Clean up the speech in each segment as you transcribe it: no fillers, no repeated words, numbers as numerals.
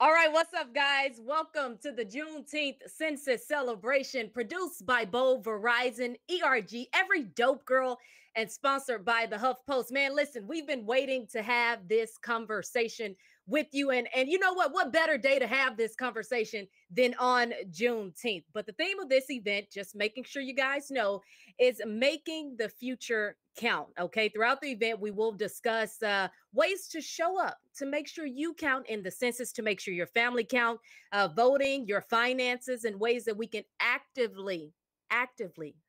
All right, what's up, guys? Welcome to the Juneteenth Census Celebration produced by Bo Verizon, ERG, Every Dope Girl, and sponsored by the HuffPost. Man, listen, we've been waiting to have this conversation with you. And you know what? What better day to have this conversation than on Juneteenth? But the theme of this event, just making sure you guys know, is making the future count. Okay. Throughout the event, we will discuss ways to show up to make sure you count in the census, to make sure your family count, voting, your finances, and ways that we can actively,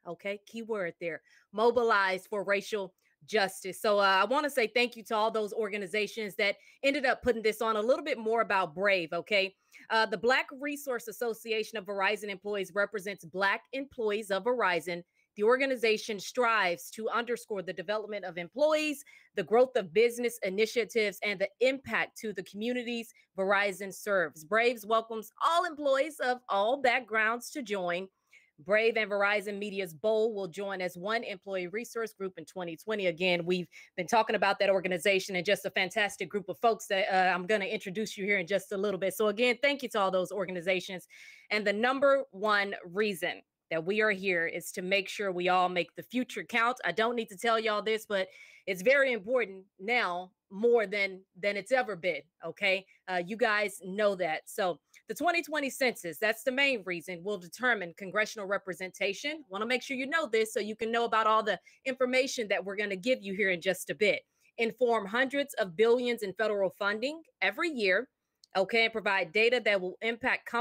okay, keyword there, mobilize for racial justice. So I want to say thank you to all those organizations that ended up putting this on. A little bit more about Brave, okay? The Black Resource Association of Verizon Employees represents Black employees of Verizon. The organization strives to underscore the development of employees, the growth of business initiatives, and the impact to the communities Verizon serves. Braves welcomes all employees of all backgrounds to join. Brave and Verizon Media's Bowl will join as one employee resource group in 2020. Again, we've been talking about that organization and just a fantastic group of folks that I'm going to introduce you here in just a little bit. So again, thank you to all those organizations. And the number one reason that we are here is to make sure we all make the future count. I don't need to tell y'all this, but it's very important now more than it's ever been. Okay. You guys know that. So the 2020 census, that's the main reason, will determine congressional representation. Want to make sure you know this so you can know about all the information that we're going to give you here in just a bit. Inform hundreds of billions in federal funding every year. Okay. And provide data that will impact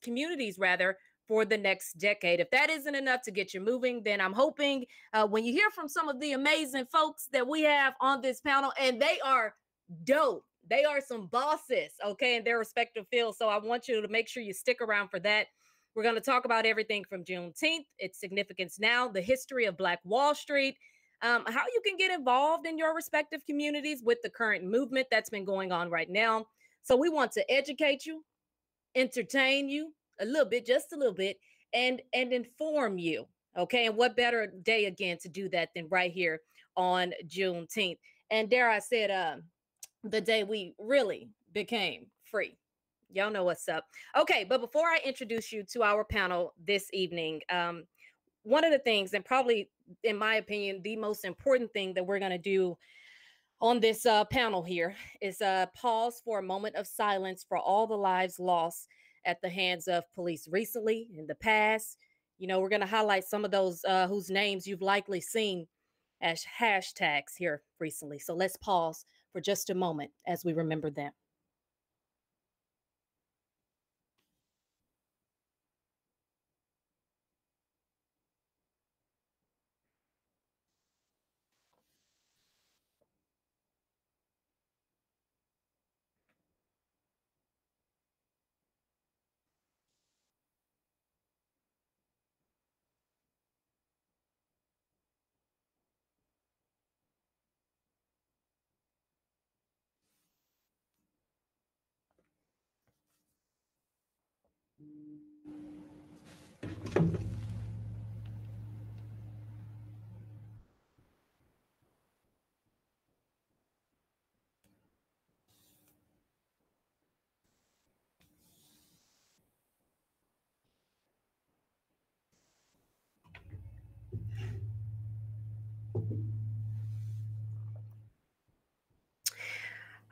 communities rather, for the next decade. If that isn't enough to get you moving, then I'm hoping when you hear from some of the amazing folks that we have on this panel, and they are dope. They are some bosses, okay, in their respective fields. So I want you to make sure you stick around for that. We're going to talk about everything from Juneteenth, its significance now, the history of Black Wall Street, how you can get involved in your respective communities with the current movement that's been going on right now. So we want to educate you, entertain you, a little bit, just a little bit, and inform you. Okay. And what better day again to do that than right here on Juneteenth? And dare I said, the day we really became free. Y'all know what's up. Okay, but before I introduce you to our panel this evening, one of the things, and probably in my opinion, the most important thing that we're going to do on this panel here is pause for a moment of silence for all the lives lost at the hands of police recently, in the past. You know, we're going to highlight some of those whose names you've likely seen as hashtags here recently. So let's pause for just a moment as we remember them.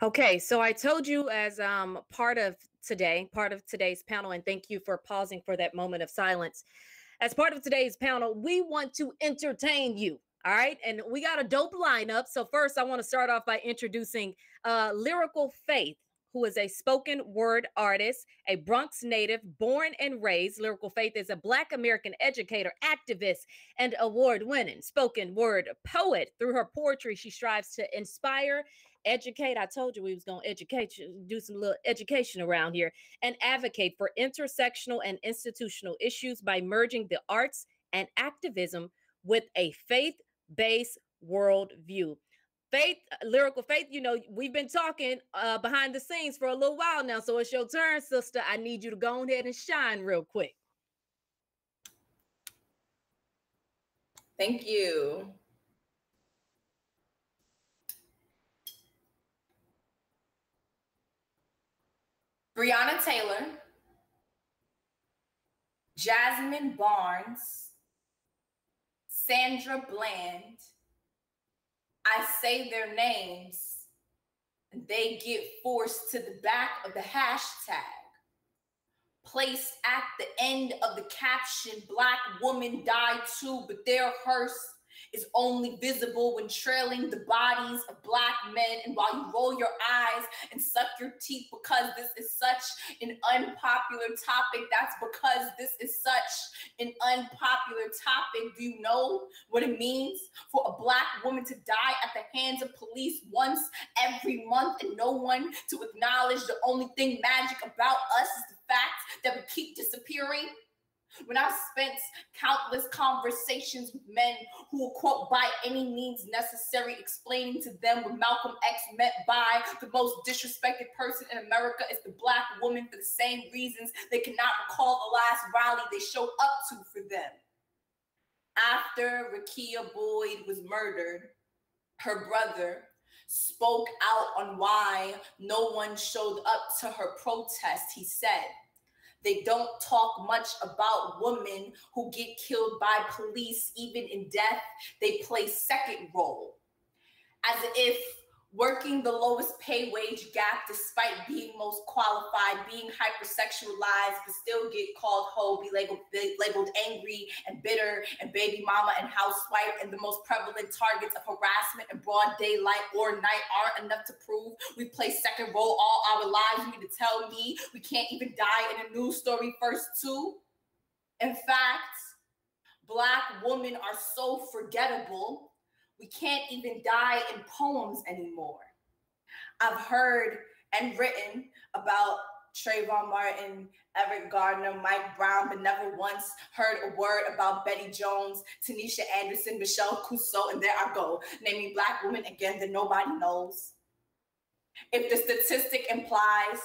Okay, so I told you as part of today's panel, and thank you for pausing for that moment of silence. As part of today's panel, we want to entertain you. All right. And we got a dope lineup. So first, I want to start off by introducing Lyrical Faith, who is a spoken word artist, a Bronx native, born and raised. Lyrical Faith is a Black American educator, activist, and award-winning spoken word poet. Through her poetry, she strives to inspire, educate. I told you we was going to educate you, do some little education around here, and advocate for intersectional and institutional issues by merging the arts and activism with a faith-based worldview. Faith, Lyrical Faith, you know, we've been talking behind the scenes for a little while now. So it's your turn, sister. I need you to go ahead and shine real quick. Thank you. Breonna Taylor, Jasmine Barnes, Sandra Bland. I say their names and they get forced to the back of the hashtag. Placed at the end of the caption, Black woman died too, but their hearse is only visible when trailing the bodies of Black men. And while you roll your eyes and suck your teeth because this is such an unpopular topic, that's because this is such an unpopular topic. Do you know what it means for a Black woman to die at the hands of police once every month and no one to acknowledge the only thing magic about us is the fact that we keep disappearing? When I've spent countless conversations with men who will quote by any means necessary, explaining to them what Malcolm X meant by the most disrespected person in America is the Black woman for the same reasons they cannot recall the last rally they showed up to for them. After Rekia Boyd was murdered, her brother spoke out on why no one showed up to her protest. He said, "They don't talk much about women who get killed by police. Even in death, they play second role." As if working the lowest pay wage gap despite being most qualified, being hypersexualized, but still get called hoe, be labeled angry and bitter and baby mama and housewife, and the most prevalent targets of harassment in broad daylight or night aren't enough to prove we play second role all our lives. You need to tell me we can't even die in a news story first too? In fact, Black women are so forgettable, we can't even die in poems anymore. I've heard and written about Trayvon Martin, Eric Gardner, Mike Brown, but never once heard a word about Betty Jones, Tanisha Anderson, Michelle Cusseau, and there I go, naming Black women again that nobody knows. If the statistic implies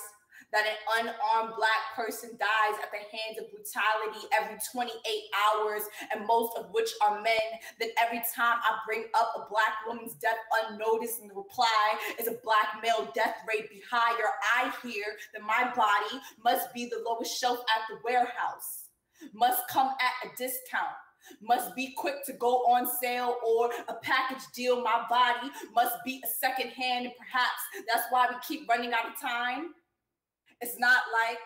that an unarmed Black person dies at the hands of brutality every 28 hours, and most of which are men, then every time I bring up a Black woman's death unnoticed and the reply is a Black male death rate be higher, I hear that my body must be the lowest shelf at the warehouse, must come at a discount, must be quick to go on sale or a package deal. My body must be a second hand, and perhaps that's why we keep running out of time. It's not like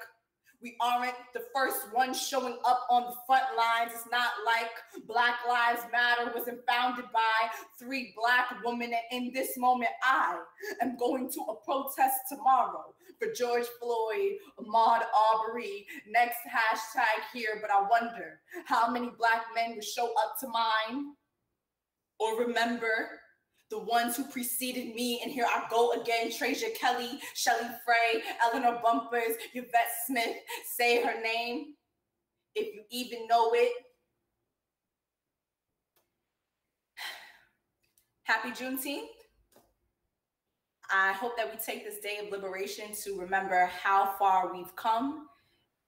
we aren't the first ones showing up on the front lines. It's not like Black Lives Matter wasn't founded by 3 Black women. And in this moment, I am going to a protest tomorrow for George Floyd, Ahmaud Arbery, next hashtag here. But I wonder how many Black men would show up to mine or remember the ones who preceded me. And here I go again, Trasia Kelly, Shelly Frey, Eleanor Bumpers, Yvette Smith. Say her name if you even know it. Happy Juneteenth. I hope that we take this day of liberation to remember how far we've come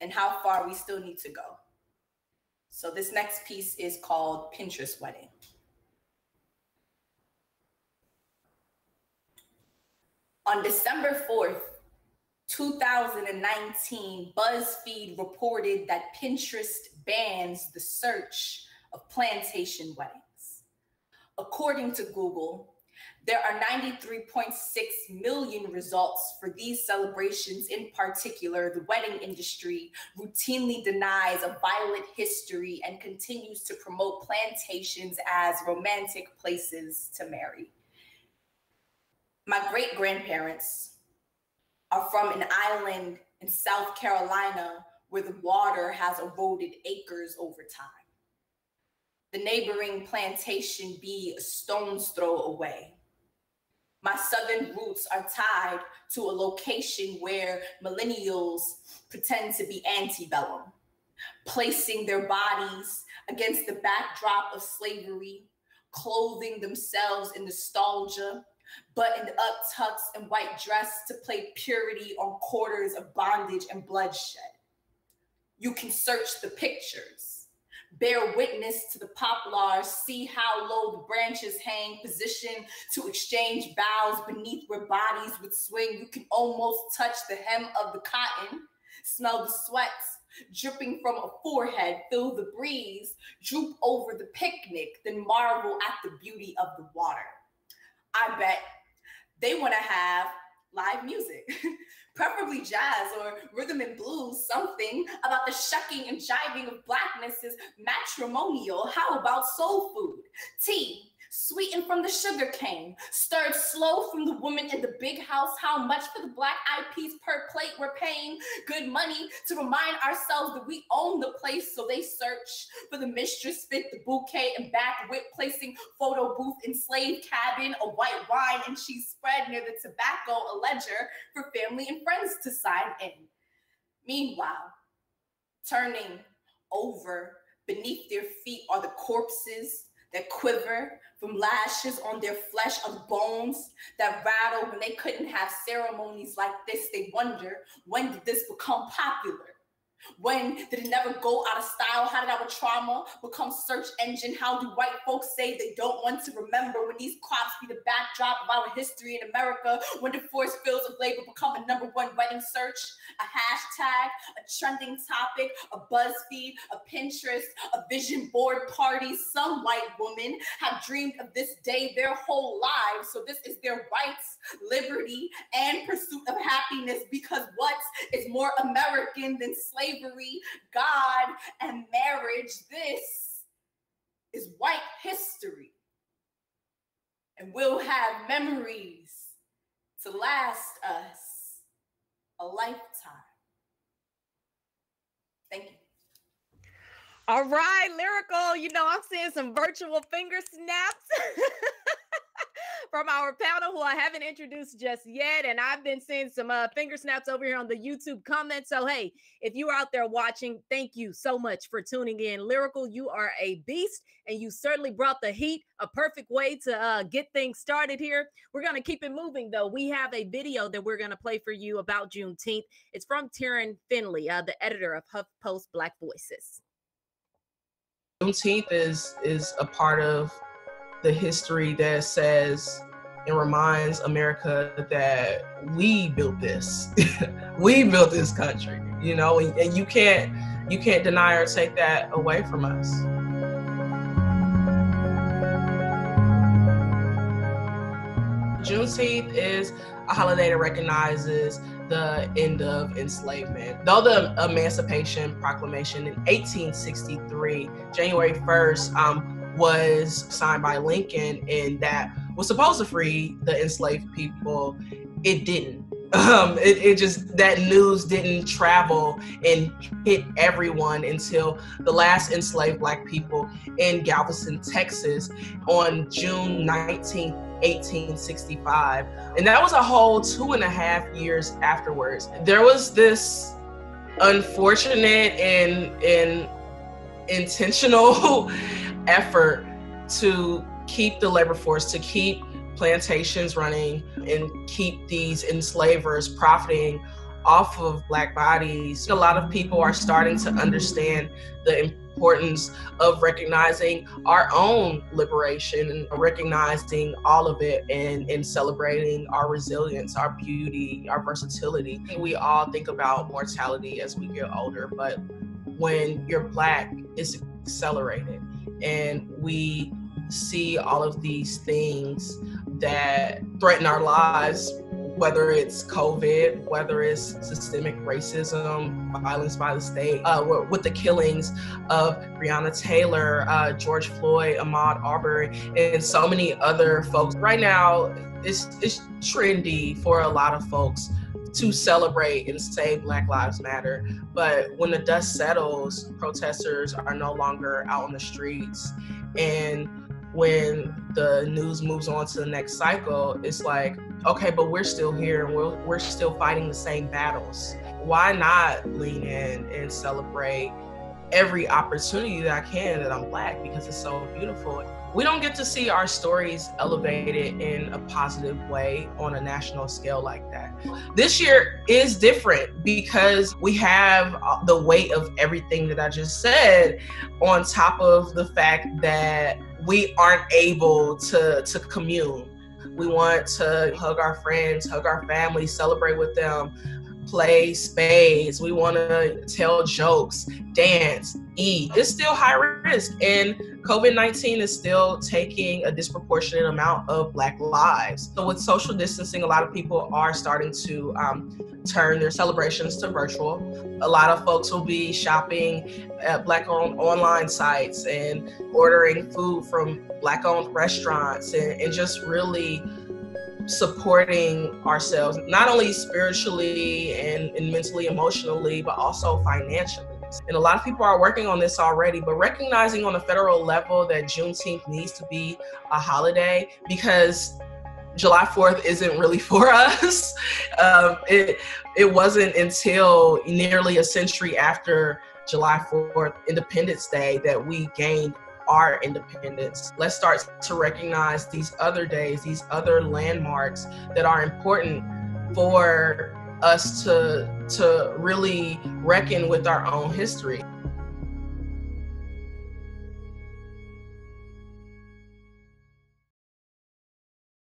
and how far we still need to go. So this next piece is called Pinterest Wedding. On December 4th, 2019, BuzzFeed reported that Pinterest bans the search of plantation weddings. According to Google, there are 93.6 million results for these celebrations. In particular, the wedding industry routinely denies a violent history and continues to promote plantations as romantic places to marry. My great-grandparents are from an island in South Carolina where the water has eroded acres over time. The neighboring plantation be a stone's throw away. My Southern roots are tied to a location where millennials pretend to be antebellum, placing their bodies against the backdrop of slavery, clothing themselves in nostalgia, buttoned up tucks and white dress to play purity on quarters of bondage and bloodshed. You can search the pictures, Bear witness to the poplars, see how low the branches hang, position to exchange vows beneath where bodies would swing. You can almost touch the hem of the cotton, smell the sweats dripping from a forehead, feel the breeze, droop over the picnic, then marvel at the beauty of the water. I bet they want to have live music, preferably jazz or rhythm and blues. Something about the shucking and jiving of blackness is matrimonial. How about soul food? Tea, sweetened from the sugar cane, stirred slow from the woman in the big house. How much for the black eyed peas per plate? We're paying good money to remind ourselves that we own the place. So they search for the mistress, fit the bouquet and back whip, placing photo booth, enslaved cabin, a white wine and cheese spread near the tobacco, a ledger for family and friends to sign in. Meanwhile, turning over beneath their feet are the corpses that quiver from lashes on their flesh of bones that rattle. When they couldn't have ceremonies like this, they wonder, when did this become popular? When did it never go out of style? How did our trauma become search engine? How do white folks say they don't want to remember when these crops be the backdrop of our history in America? When did forced fields of labor become a #1 wedding search? A hashtag, a trending topic, a BuzzFeed, a Pinterest, a vision board party. Some white women have dreamed of this day their whole lives. So this is their rights, liberty, and pursuit of happiness, because what is more American than slavery, God, and marriage? This is white history. And we'll have memories to last us a lifetime. Thank you. All right, Lyrical. You know, I'm seeing some virtual finger snaps from our panel, who I haven't introduced just yet. And I've been seeing some finger snaps over here on the YouTube comments. So, hey, if you are out there watching, thank you so much for tuning in. Lyrical, you are a beast, and you certainly brought the heat, a perfect way to get things started here. We're going to keep it moving, though. We have a video that we're going to play for you about Juneteenth. It's from Taryn Finley, the editor of HuffPost Black Voices. Juneteenth is a part of the history that says and reminds America that we built this. We built this country, you know, and you can't deny or take that away from us. Juneteenth is a holiday that recognizes the end of enslavement. Though the Emancipation Proclamation in 1863, January 1st, was signed by Lincoln, and that was supposed to free the enslaved people, it didn't. It just, that news didn't travel and hit everyone until the last enslaved Black people in Galveston, Texas on June 19th, 1865. And that was a whole 2.5 years afterwards. There was this unfortunate and intentional effort to keep the labor force, to keep plantations running and keep these enslavers profiting off of Black bodies. A lot of people are starting to understand the importance of recognizing our own liberation and recognizing all of it, and celebrating our resilience, our beauty, our versatility. We all think about mortality as we get older, but when you're Black, it's accelerated. And we see all of these things that threaten our lives, whether it's COVID, whether it's systemic racism, violence by the state, with the killings of Breonna Taylor, George Floyd, Ahmaud Arbery, and so many other folks. Right now, it's trendy for a lot of folks to celebrate and say Black Lives Matter. But when the dust settles, protesters are no longer out on the streets. And when the news moves on to the next cycle, it's like, okay, but we're still here and we're still fighting the same battles. Why not lean in and celebrate every opportunity that I can that I'm Black, because it's so beautiful. we don't get to see our stories elevated in a positive way on a national scale like that. This year is different because we have the weight of everything that I just said on top of the fact that we aren't able to commune. We want to hug our friends, hug our family, celebrate with them, play spades. We want to tell jokes, dance, eat. It's still high risk. And COVID-19 is still taking a disproportionate amount of Black lives. So with social distancing, a lot of people are starting to turn their celebrations to virtual. A lot of folks will be shopping at Black-owned online sites and ordering food from Black-owned restaurants and just really supporting ourselves, not only spiritually and mentally, emotionally, but also financially. And a lot of people are working on this already, but recognizing on a federal level that Juneteenth needs to be a holiday because July 4th isn't really for us. It wasn't until nearly a century after July 4th, Independence Day, that we gained our independence. Let's start to recognize these other days, these other landmarks that are important for us to really reckon with our own history.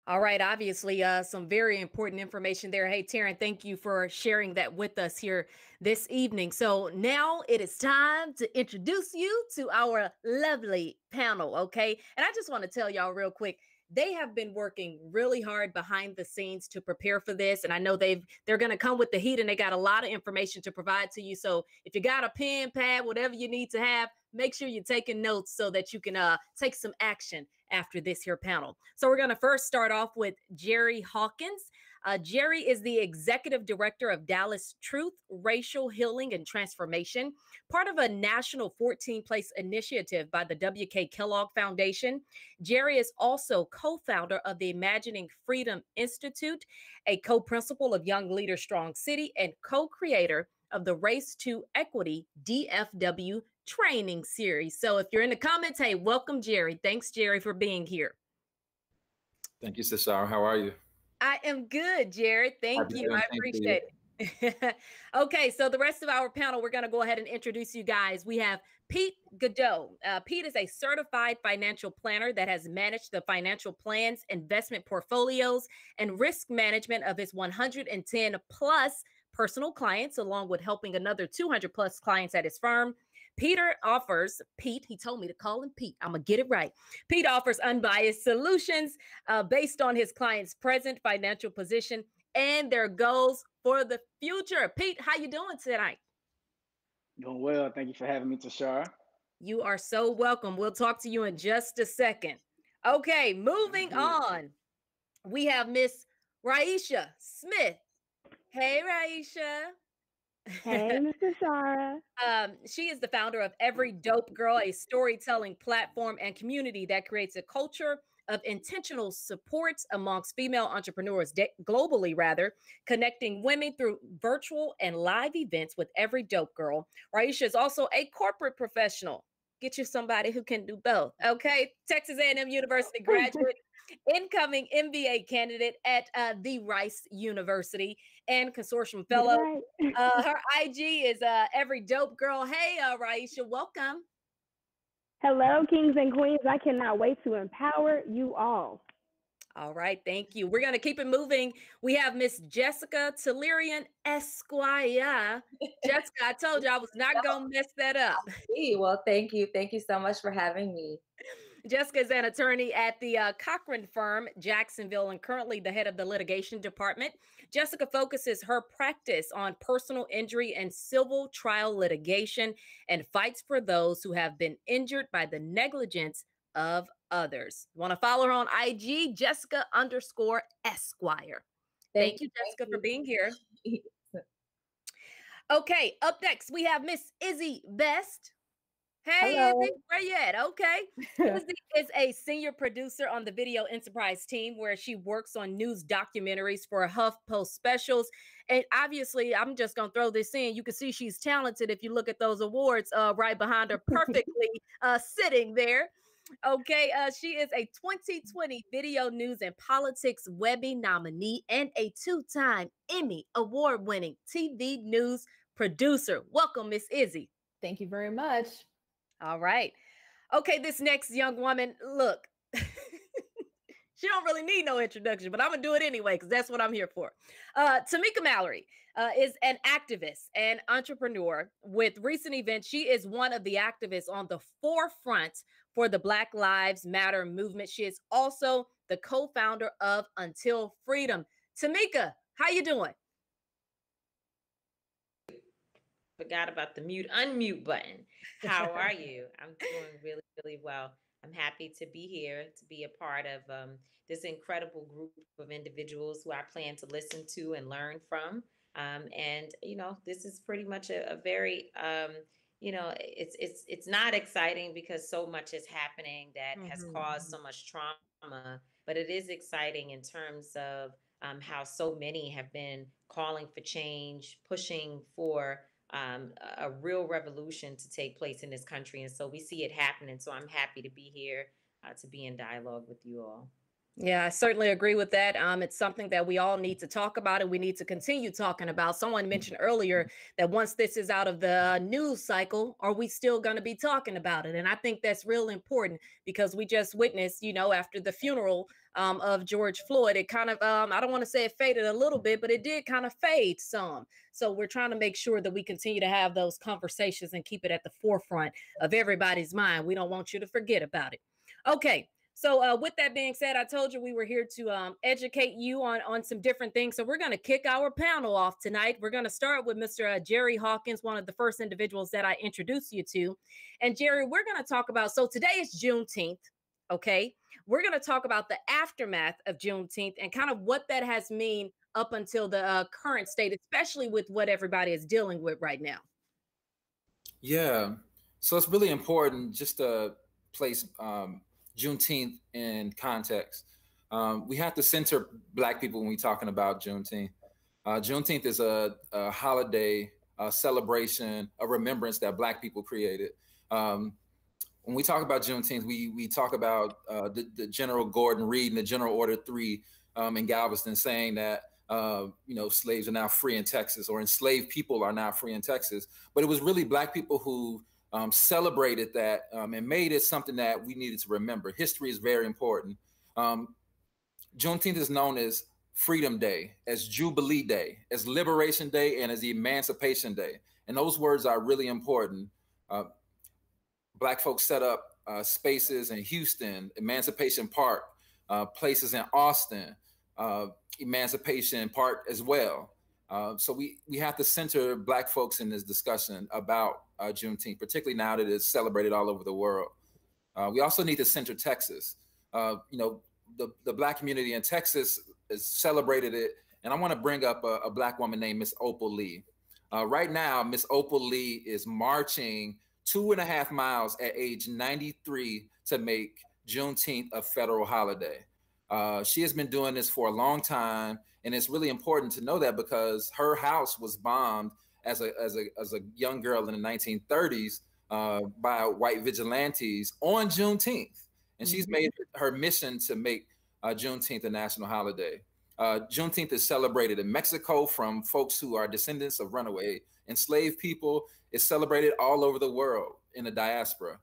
All right, obviously, some very important information there. Hey, Taryn, thank you for sharing that with us here this evening. So now it is time to introduce you to our lovely panel, okay? And I just want to tell y'all real quick, they have been working really hard behind the scenes to prepare for this. And I know they're going to come with the heat and they got a lot of information to provide to you. So if you got a pen, pad, whatever you need to have, make sure you're taking notes so that you can take some action after this here panel. So we're going to first start off with Jerry Hawkins. Jerry is the executive director of Dallas Truth, Racial Healing and Transformation, part of a national 14-place initiative by the W.K. Kellogg Foundation. Jerry is also co-founder of the Imagining Freedom Institute, a co-principal of Young Leaders Strong City, and co-creator of the Race to Equity DFW training series. So if you're in the comments, hey, welcome, Jerry. Thanks, Jerry, for being here. Thank you, Cesar. How are you? I am good, Jared. Thank you. I appreciate it. Okay, so the rest of our panel, we're going to go ahead and introduce you guys. We have Pete Godot. Pete is a certified financial planner that has managed the financial plans, investment portfolios, and risk management of his 110 plus personal clients, along with helping another 200 plus clients at his firm. Pete, he told me to call him Pete. I'm going to get it right. Pete offers unbiased solutions based on his client's present financial position and their goals for the future. Pete, how you doing tonight? Doing well. Thank you for having me, Tashara. You are so welcome. We'll talk to you in just a second. Okay, moving on. We have Miss Raisha Smith. Hey, Raisha. Hey, Mr. Shara. She is the founder of Every Dope Girl, a storytelling platform and community that creates a culture of intentional support amongst female entrepreneurs globally, connecting women through virtual and live events with Every Dope Girl. Raisha is also a corporate professional. Get you somebody who can do both. Okay, Texas A&M University graduate, incoming MBA candidate at the Rice University, and consortium fellow. Right. Her IG is Every Dope Girl. Hey, Raisha, welcome. Hello, kings and queens. I cannot wait to empower you all. All right, thank you. We're going to keep it moving. We have Miss Jessica Tellerian Esquire. Jessica, I told you I was not going to mess that up. Well, thank you. Thank you so much for having me. Jessica is an attorney at the Cochran firm, Jacksonville, and currently the head of the litigation department. Jessica focuses her practice on personal injury and civil trial litigation and fights for those who have been injured by the negligence of others. Want to follow her on IG, Jessica_Esquire. Thank you, Jessica, for being here. Okay, up next, we have Miss Izzy Best. Hey, hello. Izzy, where you at? Okay. Izzy is a senior producer on the Video Enterprise team where she works on news documentaries for HuffPost specials. And obviously, I'm just going to throw this in. You can see she's talented if you look at those awards right behind her, perfectly sitting there. Okay, she is a 2020 Video News and Politics Webby nominee and a two-time Emmy award-winning TV news producer. Welcome, Miss Izzy. Thank you very much. All right. Okay, this next young woman, look, she don't really need no introduction, but I'm gonna do it anyway because that's what I'm here for. Tamika Mallory is an activist and entrepreneur. With recent events, she is one of the activists on the forefront for the Black Lives Matter movement. She is also the co-founder of Until Freedom. Tamika, how you doing? Forgot about the unmute button. How are you? I'm doing really, really well. I'm happy to be here, to be a part of this incredible group of individuals who I plan to listen to and learn from. And you know, this is pretty much a very you know, it's not exciting because so much is happening that has caused so much trauma, but it is exciting in terms of how so many have been calling for change, pushing for a real revolution to take place in this country. And so we see it happening. So I'm happy to be here to be in dialogue with you all. Yeah, I certainly agree with that. It's something that we all need to talk about and we need to continue talking about. Someone mentioned earlier that once this is out of the news cycle, are we still going to be talking about it? And I think that's real important because we just witnessed, you know, after the funeral of George Floyd, it kind of, I don't want to say it faded a little bit, but it did kind of fade some. So we're trying to make sure that we continue to have those conversations and keep it at the forefront of everybody's mind. We don't want you to forget about it. Okay. So with that being said, I told you we were here to educate you on some different things. So we're going to kick our panel off tonight. We're going to start with Mr. Jerry Hawkins, one of the first individuals that I introduced you to. And Jerry, we're going to talk about, so today is Juneteenth, okay? We're going to talk about the aftermath of Juneteenth and kind of what that has mean up until the current state, especially with what everybody is dealing with right now. Yeah, so it's really important just to place Juneteenth in context. We have to center Black people when we're talking about Juneteenth. Juneteenth is a holiday, a celebration, a remembrance that Black people created. When we talk about Juneteenth, we talk about the General Gordon Reed and the General Order 3 in Galveston saying that you know, slaves are now free in Texas, or enslaved people are now free in Texas. But it was really Black people who celebrated that and made it something that we needed to remember. History is very important. Juneteenth is known as Freedom Day, as Jubilee Day, as Liberation Day, and as Emancipation Day. And those words are really important. Black folks set up spaces in Houston, Emancipation Park, places in Austin, Emancipation Park as well. So we have to center Black folks in this discussion about Juneteenth, particularly now that it's celebrated all over the world. We also need to center Texas. You know, the Black community in Texas has celebrated it. And I want to bring up a Black woman named Miss Opal Lee. Right now, Miss Opal Lee is marching 2.5 miles at age 93 to make Juneteenth a federal holiday. She has been doing this for a long time. And it's really important to know that because her house was bombed as a young girl in the 1930s by white vigilantes on Juneteenth. And she's made her mission to make Juneteenth a national holiday. Juneteenth is celebrated in Mexico from folks who are descendants of runaway enslaved people. It's celebrated all over the world in the diaspora.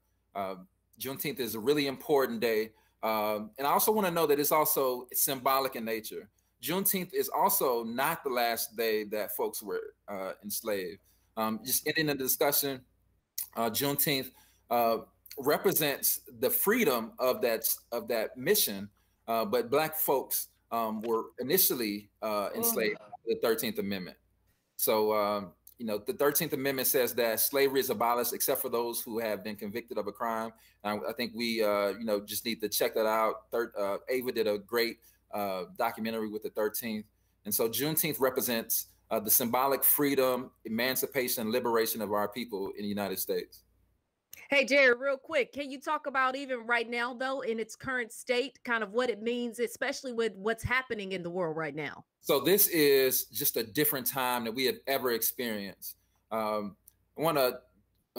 Juneteenth is a really important day. And I also want to know that it's also symbolic in nature. Juneteenth is also not the last day that folks were enslaved. Just ending the discussion, Juneteenth represents the freedom of that mission, but Black folks were initially enslaved by the 13th Amendment. So, you know, the 13th Amendment says that slavery is abolished except for those who have been convicted of a crime. I think we, you know, just need to check that out. Ava did a great documentary with the 13th. And so Juneteenth represents the symbolic freedom, emancipation, liberation of our people in the United States. Hey, Jerry, real quick, can you talk about even right now, though, in its current state, kind of what it means, especially with what's happening in the world right now? So this is just a different time that we have ever experienced. I want to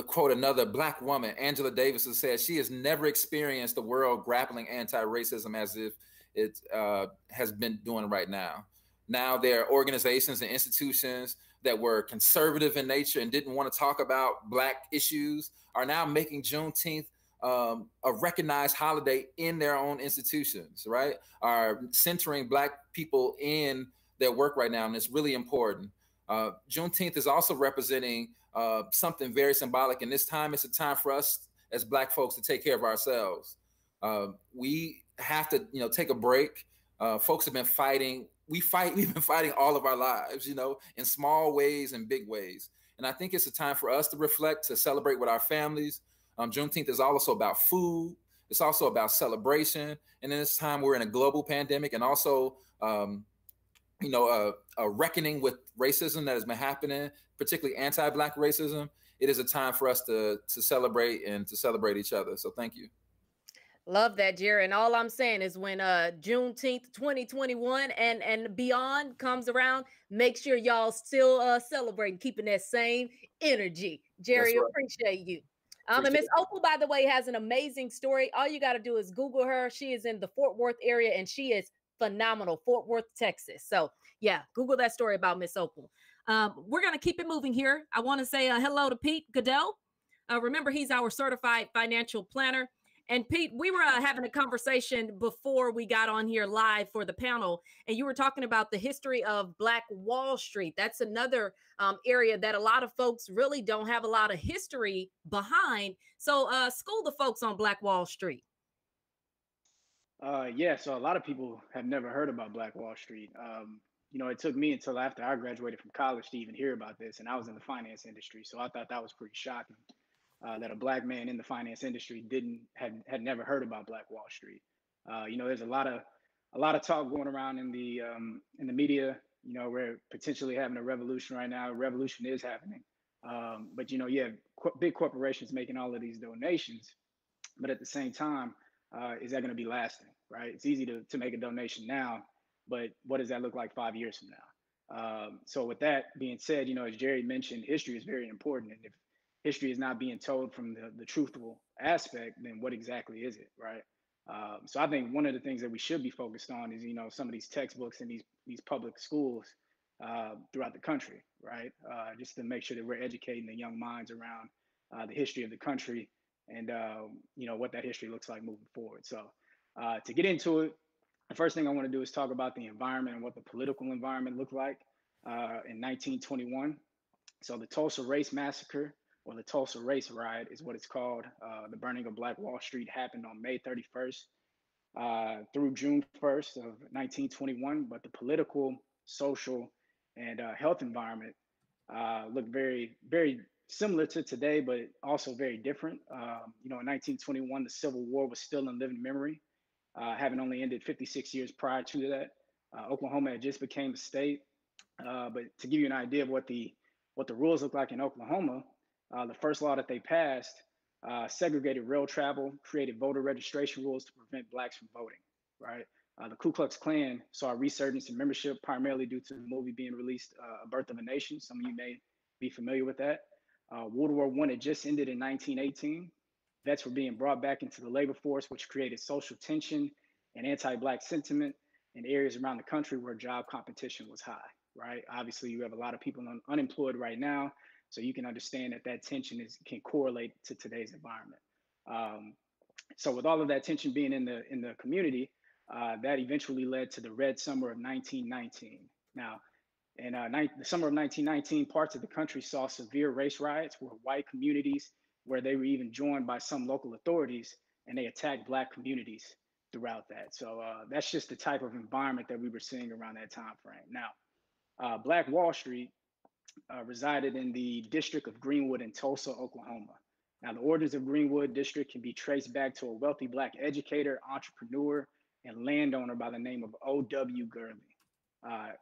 quote another Black woman, Angela Davis, who said she has never experienced the world grappling anti-racism as if it has been doing right now. Now there are organizations and institutions that were conservative in nature and didn't want to talk about Black issues are now making Juneteenth a recognized holiday in their own institutions, right? Are centering Black people in their work right now, and it's really important. Juneteenth is also representing something very symbolic, and this time it's a time for us as Black folks to take care of ourselves. We have to, take a break. Folks have been fighting. We've been fighting all of our lives, in small ways and big ways. And I think it's a time for us to reflect, to celebrate with our families. Juneteenth is also about food. It's also about celebration. And in this time, we're in a global pandemic, and also, a reckoning with racism that has been happening, particularly anti-Black racism. It is a time for us to celebrate and to celebrate each other. So thank you. Love that, Jerry. And all I'm saying is when Juneteenth 2021 and beyond comes around, make sure y'all still celebrating, keeping that same energy. Jerry, right. Appreciate you. And Miss Opal, by the way, has an amazing story. All you got to do is Google her. She is in the Fort Worth area, and she is phenomenal. Fort Worth, Texas. So yeah, Google that story about Miss Opal. We're going to keep it moving here. I want to say hello to Pete Goodell. Remember, he's our certified financial planner. And Pete, we were having a conversation before we got on here live for the panel, and you were talking about the history of Black Wall Street. That's another area that a lot of folks really don't have a lot of history behind. So school the folks on Black Wall Street. Yeah, so a lot of people have never heard about Black Wall Street. It took me until after I graduated from college to even hear about this, and I was in the finance industry, so I thought that was pretty shocking. That a Black man in the finance industry had never heard about Black Wall Street. There's a lot of talk going around in the media. We're potentially having a revolution right now. A revolution is happening, but you have big corporations making all of these donations. But at the same time, is that going to be lasting? Right? It's easy to make a donation now, but what does that look like 5 years from now? So with that being said, as Jerry mentioned, history is very important, and if history is not being told from the truthful aspect, then what exactly is it, right? So I think one of the things that we should be focused on is, some of these textbooks in these public schools throughout the country, right? Just to make sure that we're educating the young minds around the history of the country and, what that history looks like moving forward. So to get into it, the first thing I want to do is talk about the environment and what the political environment looked like in 1921. So the Tulsa Race Massacre, or the Tulsa Race Riot is what it's called. The burning of Black Wall Street happened on May 31st through June 1st of 1921, but the political, social, and health environment looked very, very similar to today, but also very different. In 1921, the Civil War was still in living memory, having only ended 56 years prior to that. Oklahoma had just became a state, but to give you an idea of what the rules look like in Oklahoma, the first law that they passed segregated rail travel, created voter registration rules to prevent Blacks from voting, right? The Ku Klux Klan saw a resurgence in membership, primarily due to the movie being released, A Birth of a Nation. Some of you may be familiar with that. World War I had just ended in 1918. Vets were being brought back into the labor force, which created social tension and anti-Black sentiment in areas around the country where job competition was high, right? Obviously, you have a lot of people unemployed right now. So you can understand that tension can correlate to today's environment. So with all of that tension being in the community, that eventually led to the Red Summer of 1919. Now, in the summer of 1919, parts of the country saw severe race riots where white communities, where they were even joined by some local authorities, and they attacked Black communities throughout that. So that's just the type of environment that we were seeing around that time frame. Now, Black Wall Street resided in the district of Greenwood in Tulsa, Oklahoma. Now, the origins of Greenwood district can be traced back to a wealthy Black educator, entrepreneur, and landowner by the name of O.W. Gurley.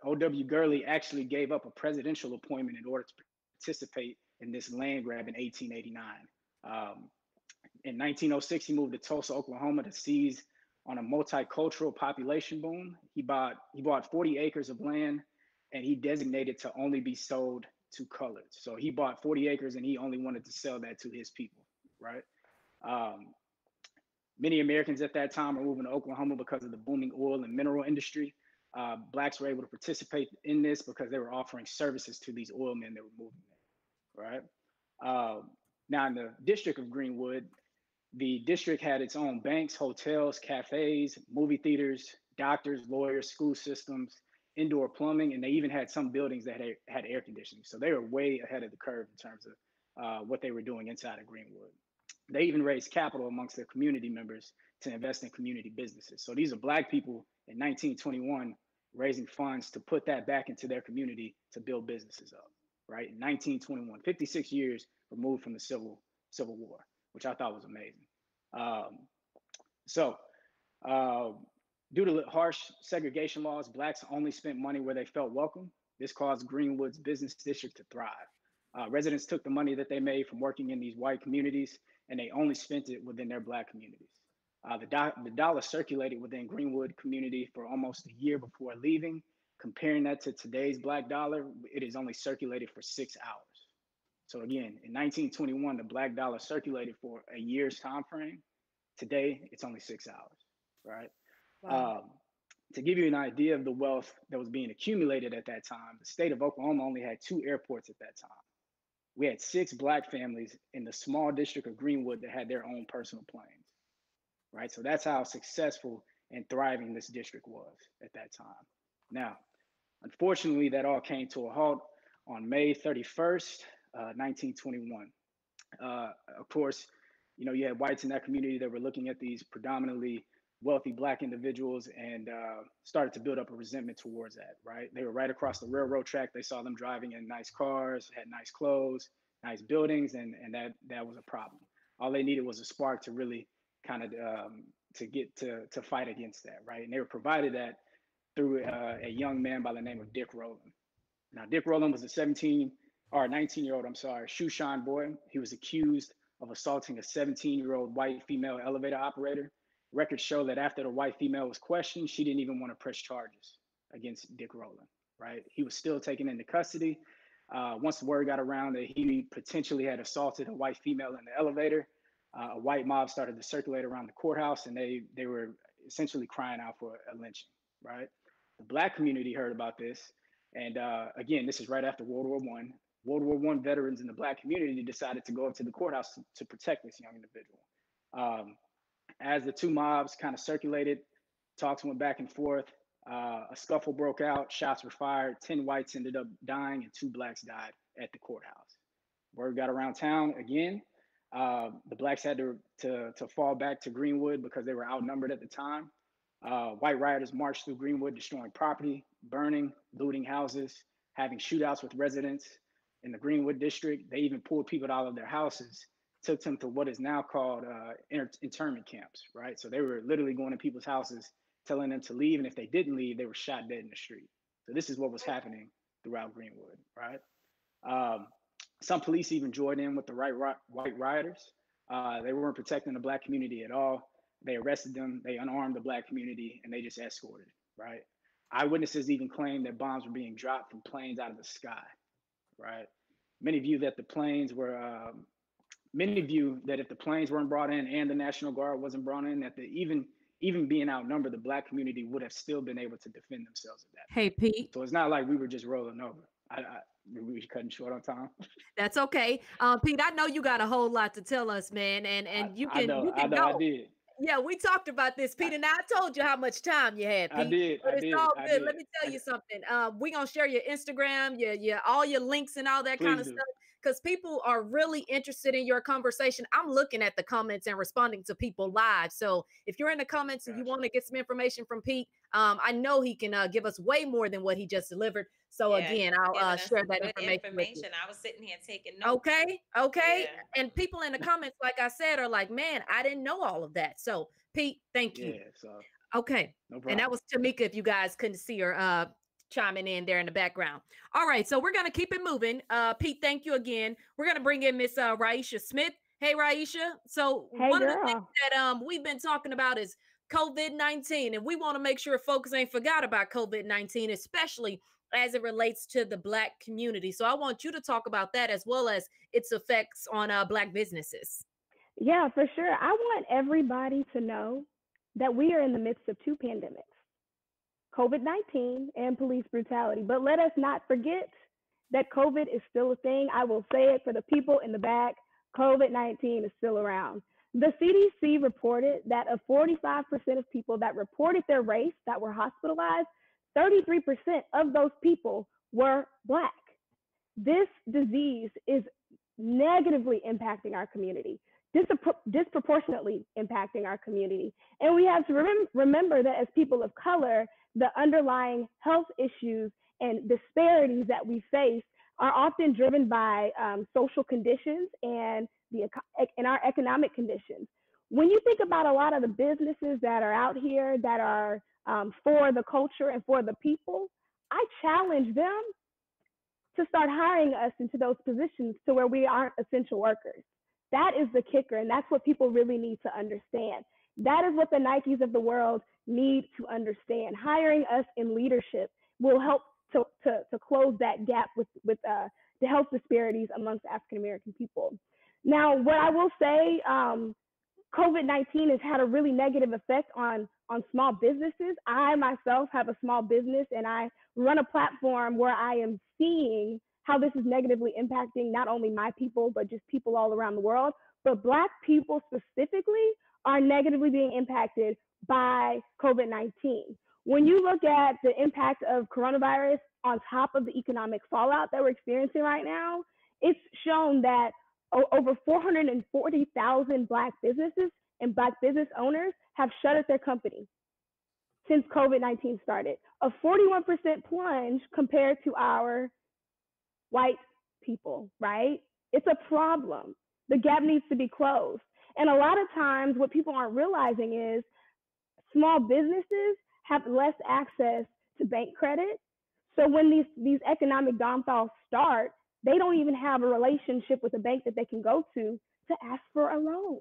O.W. Gurley actually gave up a presidential appointment in order to participate in this land grab in 1889. In 1906, he moved to Tulsa, Oklahoma to seize on a multicultural population boom. He bought 40 acres of land, and he designated to only be sold to colored. So he bought 40 acres and he only wanted to sell that to his people, right? Many Americans at that time were moving to Oklahoma because of the booming oil and mineral industry. Blacks were able to participate in this because they were offering services to these oil men that were moving there, right? Now in the District of Greenwood, the district had its own banks, hotels, cafes, movie theaters, doctors, lawyers, school systems, indoor plumbing, and they even had some buildings that had air conditioning. So they were way ahead of the curve in terms of what they were doing inside of Greenwood. They even raised capital amongst their community members to invest in community businesses. So these are Black people in 1921 raising funds to put that back into their community to build businesses up, right? In 1921, 56 years removed from the Civil War, which I thought was amazing. Due to harsh segregation laws, Blacks only spent money where they felt welcome. This caused Greenwood's business district to thrive. Residents took the money that they made from working in these white communities and they only spent it within their Black communities. The dollar circulated within Greenwood community for almost a year before leaving. Comparing that to today's Black dollar, it is only circulated for 6 hours. So again, in 1921, the Black dollar circulated for a year's time frame. Today, it's only 6 hours, right? Wow. To give you an idea of the wealth that was being accumulated at that time, the state of Oklahoma only had 2 airports at that time. We had 6 Black families in the small district of Greenwood that had their own personal planes, right? So that's how successful and thriving this district was at that time. Now, unfortunately, that all came to a halt on May 31st, 1921. Of course, you know, you had whites in that community that were looking at these predominantly wealthy Black individuals and started to build up a resentment towards that, right? They were right across the railroad track. They saw them driving in nice cars, had nice clothes, nice buildings, and that was a problem. All they needed was a spark to really kind of to fight against that, right? And they were provided that through a young man by the name of Dick Rowland. Now, Dick Rowland was a 19-year-old, shoe shine boy. He was accused of assaulting a 17-year-old white female elevator operator. Records show that after the white female was questioned, she didn't even want to press charges against Dick Rowland, right? He was still taken into custody. Once the word got around that he potentially had assaulted a white female in the elevator, a white mob started to circulate around the courthouse, and they were essentially crying out for a lynching, right? The Black community heard about this, and again, this is right after World War I. World War I veterans in the Black community decided to go up to the courthouse to protect this young individual. As the 2 mobs kind of circulated, talks went back and forth, a scuffle broke out, shots were fired, 10 whites ended up dying and 2 Blacks died at the courthouse. Word got around town again. The Blacks had to fall back to Greenwood because they were outnumbered at the time. White rioters marched through Greenwood, destroying property, burning, looting houses, having shootouts with residents in the Greenwood district. They even pulled people out of their houses, took them to what is now called internment camps, right? So they were literally going to people's houses, telling them to leave. And if they didn't leave, they were shot dead in the street. So this is what was happening throughout Greenwood, right? Some police even joined in with the white rioters. They weren't protecting the Black community at all. They arrested them, they unarmed the Black community, and they just escorted, right? Eyewitnesses even claimed that bombs were being dropped from planes out of the sky, right? Many view that if the planes weren't brought in and the National Guard wasn't brought in, that even being outnumbered, the Black community would have still been able to defend themselves at that. Hey, Pete. So it's not like we were just rolling over. We were cutting short on time. That's okay. Pete, I know you got a whole lot to tell us, man, and you can go. I did. Yeah, we talked about this, Pete, and I told you how much time you had, Pete. I did. But it's all good. Let me tell you something. We're going to share your Instagram, all your links and all that kind of stuff, because people are really interested in your conversation. I'm looking at the comments and responding to people live. So if you're in the comments and you want to get some information from Pete, I know he can give us way more than what he just delivered. So again, I'll share that information. I was sitting here taking notes. Okay. Yeah. And people in the comments, like I said, are like, man, I didn't know all of that. So Pete, thank you. Yeah, so okay. No problem. And that was Tamika, if you guys couldn't see her chiming in there in the background. All right, so we're gonna keep it moving. Pete, thank you again. We're gonna bring in Miss Raisha Smith. Hey, Raisha. So one of the things that we've been talking about is COVID-19, and we want to make sure folks ain't forgot about COVID-19, especially as it relates to the Black community. So I want you to talk about that as well as its effects on Black businesses. Yeah, for sure. I want everybody to know that we are in the midst of two pandemics, COVID-19 and police brutality. But let us not forget that COVID is still a thing. I will say it for the people in the back, COVID-19 is still around. The CDC reported that of 45% of people that reported their race that were hospitalized, 33% of those people were Black. This disease is negatively impacting our community, disproportionately impacting our community. And we have to remember that as people of color, the underlying health issues and disparities that we face are often driven by social conditions and our economic conditions. When you think about a lot of the businesses that are out here that are for the culture and for the people, I challenge them to start hiring us into those positions to where we aren't essential workers. That is the kicker, and that's what people really need to understand. That is what the Nikes of the world need to understand. Hiring us in leadership will help to close that gap with the health disparities amongst African American people. Now, what I will say, COVID-19 has had a really negative effect on small businesses. I myself have a small business, and I run a platform where I am seeing how this is negatively impacting not only my people, but just people all around the world. But Black people specifically are negatively being impacted by COVID-19. When you look at the impact of coronavirus on top of the economic fallout that we're experiencing right now, it's shown that over 440,000 Black businesses and Black business owners have shuttered their company since COVID-19 started. A 41% plunge compared to our white people, right? It's a problem. The gap needs to be closed. And a lot of times what people aren't realizing is small businesses have less access to bank credit. So when these economic downfalls start, they don't even have a relationship with a bank that they can go to ask for a loan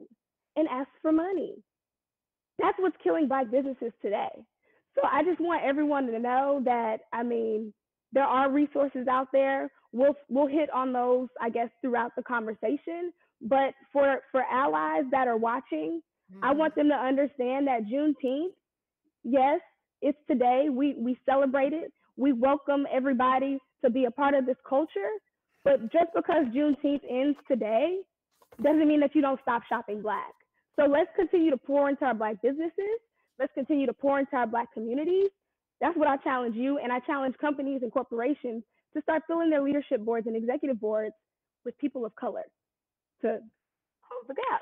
and ask for money. That's what's killing Black businesses today. So I just want everyone to know that, I mean, there are resources out there. We'll hit on those, I guess, throughout the conversation. But for allies that are watching, I want them to understand that Juneteenth, yes, it's today. We celebrate it. We welcome everybody to be a part of this culture. But just because Juneteenth ends today doesn't mean that you don't stop shopping Black. So let's continue to pour into our Black businesses. Let's continue to pour into our Black communities. That's what I challenge you. And I challenge companies and corporations to start filling their leadership boards and executive boards with people of color to close the gap.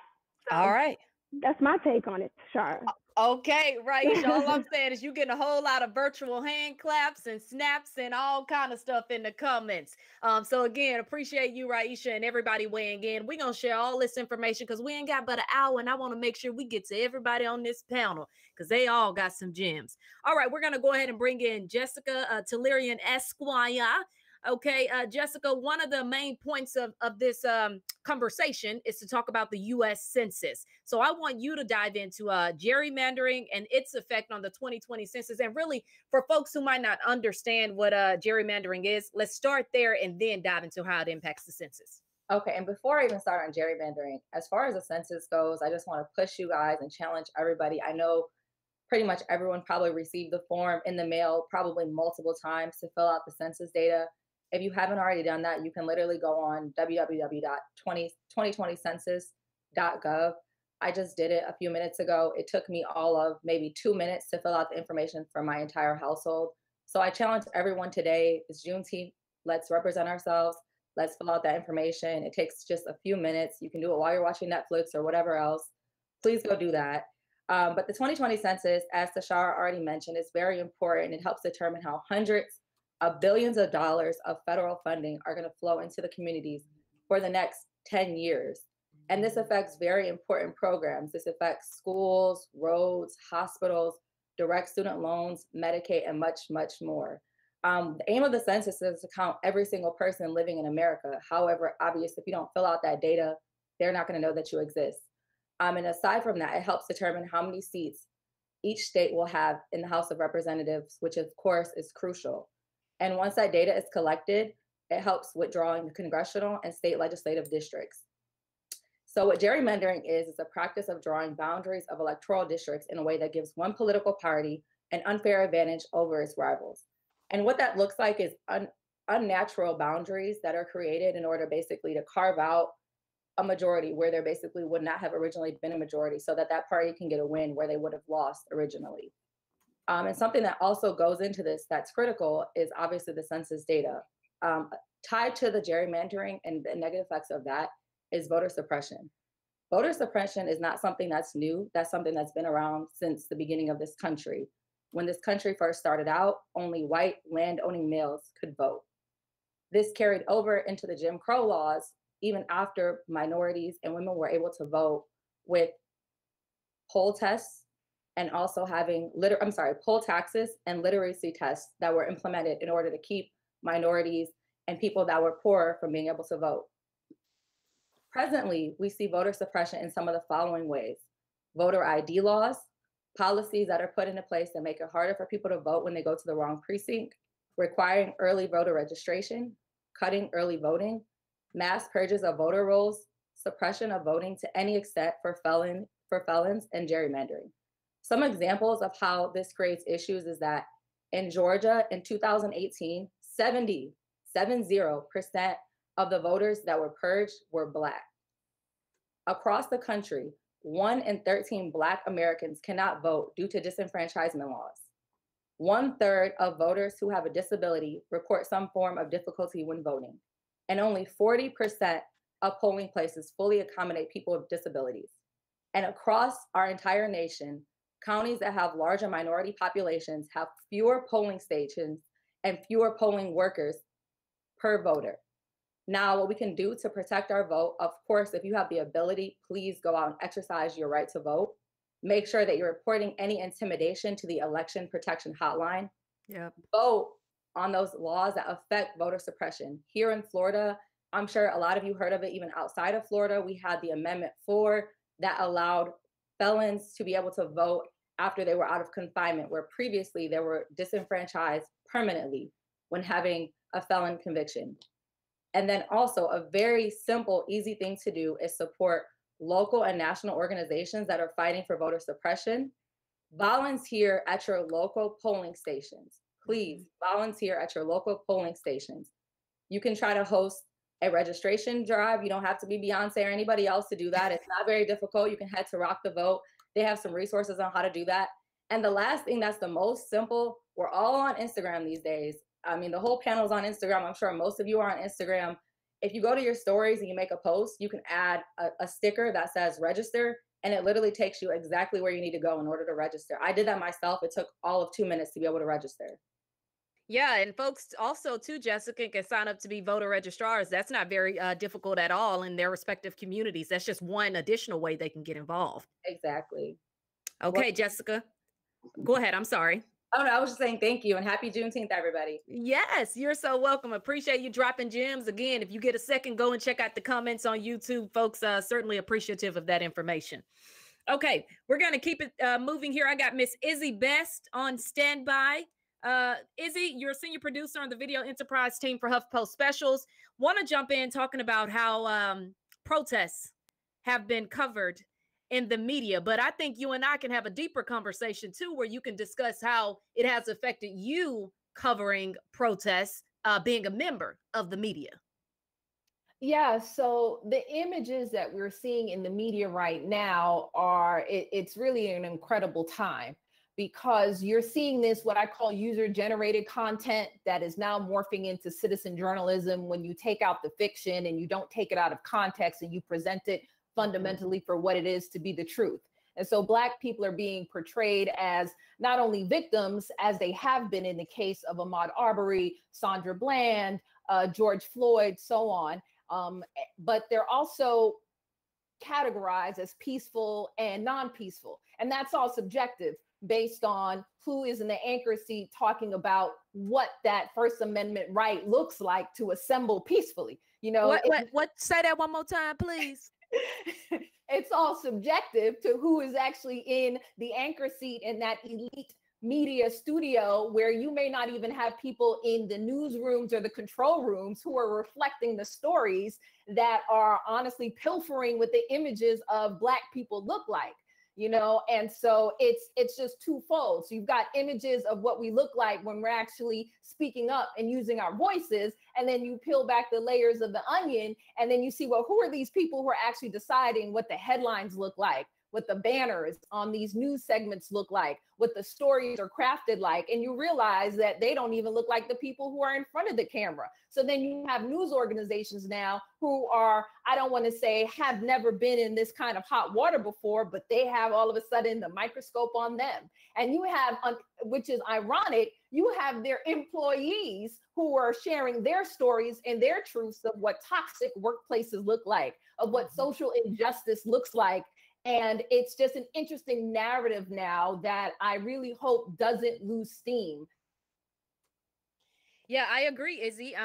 So all right. That's my take on it, Shara. Okay, Raisha, all I'm saying is you getting a whole lot of virtual hand claps and snaps and all kind of stuff in the comments. So again, appreciate you, Raisha, and everybody weighing in. We're going to share all this information because we ain't got but an hour, and I want to make sure we get to everybody on this panel because they all got some gems. All right, we're going to go ahead and bring in Jessica Tellerian Esquire. Okay, Jessica, one of the main points of this conversation is to talk about the U.S. Census. So I want you to dive into gerrymandering and its effect on the 2020 census. And really, for folks who might not understand what gerrymandering is, let's start there and then dive into how it impacts the census. Okay, and before I even start on gerrymandering, as far as the census goes, I just want to push you guys and challenge everybody. I know pretty much everyone probably received the form in the mail probably multiple times to fill out the census data. If you haven't already done that, you can literally go on www.2020census.gov. I just did it a few minutes ago. It took me all of maybe 2 minutes to fill out the information for my entire household. So I challenge everyone today. It's Juneteenth. Let's represent ourselves. Let's fill out that information. It takes just a few minutes. You can do it while you're watching Netflix or whatever else. Please go do that. But the 2020 census, as Tashara already mentioned, is very important. It helps determine how hundreds of billions of dollars of federal funding are going to flow into the communities for the next 10 years. And this affects very important programs. This affects schools, roads, hospitals, direct student loans, Medicaid, and much, much more. The aim of the census is to count every single person living in America. However, obviously, if you don't fill out that data, they're not going to know that you exist. And aside from that, it helps determine how many seats each state will have in the House of Representatives, which of course is crucial. And once that data is collected, it helps with drawing the congressional and state legislative districts. So what gerrymandering is a practice of drawing boundaries of electoral districts in a way that gives one political party an unfair advantage over its rivals. And what that looks like is unnatural boundaries that are created in order basically to carve out a majority where there basically would not have originally been a majority, so that that party can get a win where they would have lost originally. And something that also goes into this that's critical is obviously the census data. Tied to the gerrymandering and the negative effects of that is voter suppression. Voter suppression is not something that's new. That's something that's been around since the beginning of this country. When this country first started out, only white land-owning males could vote. This carried over into the Jim Crow laws, even after minorities and women were able to vote, with poll tests and also having poll taxes and literacy tests that were implemented in order to keep minorities and people that were poor from being able to vote. Presently, we see voter suppression in some of the following ways: voter ID laws, policies that are put into place that make it harder for people to vote when they go to the wrong precinct, requiring early voter registration, cutting early voting, mass purges of voter rolls, suppression of voting to any extent for felons, and gerrymandering. Some examples of how this creates issues is that in Georgia in 2018, 70% of the voters that were purged were Black. Across the country, 1 in 13 Black Americans cannot vote due to disenfranchisement laws. 1/3 of voters who have a disability report some form of difficulty when voting, and only 40% of polling places fully accommodate people with disabilities. And across our entire nation, counties that have larger minority populations have fewer polling stations and fewer polling workers per voter. Now, what we can do to protect our vote, of course, if you have the ability, please go out and exercise your right to vote. Make sure that you're reporting any intimidation to the Election Protection Hotline. Yep. Vote on those laws that affect voter suppression. Here in Florida, I'm sure a lot of you heard of it, even outside of Florida, we had the Amendment 4 that allowed felons to be able to vote after they were out of confinement, where previously they were disenfranchised permanently when having a felon conviction. And then also a very simple, easy thing to do is support local and national organizations that are fighting for voter suppression. Volunteer at your local polling stations. Please volunteer at your local polling stations. You can try to host a registration drive. You don't have to be Beyonce or anybody else to do that. It's not very difficult. You can head to Rock the Vote. They have some resources on how to do that. And the last thing that's the most simple, we're all on Instagram these days. I mean, the whole panel's on Instagram. I'm sure most of you are on Instagram. If you go to your stories and you make a post, you can add a sticker that says register, and it literally takes you exactly where you need to go in order to register. I did that myself. It took all of 2 minutes to be able to register. Yeah, and folks also too, Jessica, can sign up to be voter registrars. That's not very difficult at all in their respective communities. That's just one additional way they can get involved. Exactly. Okay, Jessica, go ahead. I'm sorry. Oh, no, I was just saying thank you and happy Juneteenth, everybody. Yes, you're so welcome. Appreciate you dropping gems. Again, if you get a second, go and check out the comments on YouTube, folks. Certainly appreciative of that information. Okay, we're going to keep it moving here. I got Miss Izzy Best on standby. Izzy, you're a senior producer on the video enterprise team for HuffPost Specials. Want to jump in talking about how protests have been covered in the media, but I think you and I can have a deeper conversation too, where you can discuss how it has affected you covering protests, being a member of the media. Yeah, so the images that we're seeing in the media right now are, it's really an incredible time, because you're seeing this, what I call user-generated content that is now morphing into citizen journalism when you take out the fiction and you don't take it out of context and you present it fundamentally for what it is to be the truth. And so Black people are being portrayed as not only victims, as they have been in the case of Ahmaud Arbery, Sandra Bland, George Floyd, so on, but they're also categorized as peaceful and non-peaceful. And that's all subjective based on who is in the anchor seat talking about what that First Amendment right looks like to assemble peacefully. You know, what? Say that one more time, please. It's all subjective to who is actually in the anchor seat in that elite media studio where you may not even have people in the newsrooms or the control rooms who are reflecting the stories that are honestly pilfering what the images of Black people look like. And so it's just twofold. So you've got images of what we look like when we're actually speaking up and using our voices, and then you peel back the layers of the onion, and then you see, well, who are these people who are actually deciding what the headlines look like, what the banners on these news segments look like, what the stories are crafted like, and you realize that they don't even look like the people who are in front of the camera. So then you have news organizations now who are, I don't want to say have never been in this kind of hot water before, but they have all of a sudden the microscope on them. And you have, which is ironic, you have their employees who are sharing their stories and their truths of what toxic workplaces look like, of what social injustice looks like. And it's just an interesting narrative now that I really hope doesn't lose steam. Yeah, I agree, Izzy.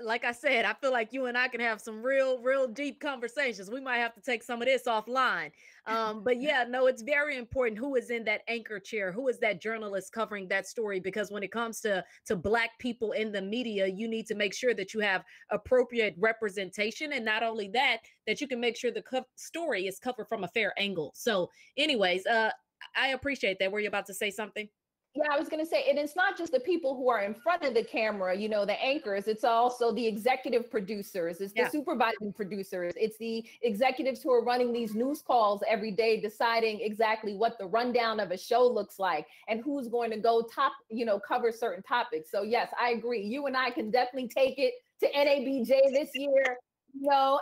Like I said, I feel like you and I can have some real deep conversations. We might have to take some of this offline. But yeah, no, it's very important who is in that anchor chair, who is that journalist covering that story, because when it comes to Black people in the media, you need to make sure that you have appropriate representation, and not only that, that you can make sure the story is covered from a fair angle. So, anyways, I appreciate that. Were you about to say something? Yeah, I was going to say, and it's not just the people who are in front of the camera, the anchors, it's also the executive producers, it's the supervising producers, it's the executives who are running these news calls every day, deciding exactly what the rundown of a show looks like and who's going to go cover certain topics. So yes, I agree. You and I can definitely take it to NABJ this year,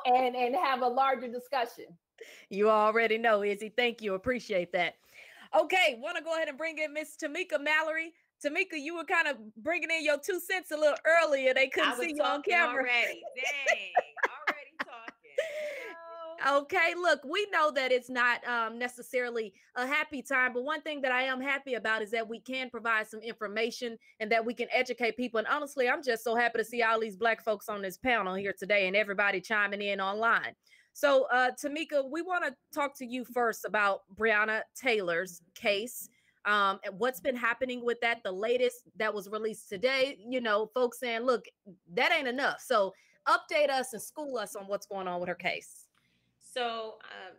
and have a larger discussion. You already know, Izzy. Thank you. Appreciate that. Okay, want to go ahead and bring in Miss Tamika Mallory. Tamika, you were kind of bringing in your 2 cents a little earlier. They couldn't see you on camera. Already. Dang, already talking. Okay, look, we know that it's not necessarily a happy time, but one thing that I am happy about is that we can provide some information and that we can educate people. And honestly, I'm just so happy to see all these Black folks on this panel here today and everybody chiming in online. So, Tamika, we want to talk to you first about Breonna Taylor's case, and what's been happening with that. The latest that was released today, folks saying, look, that ain't enough. So update us and school us on what's going on with her case. So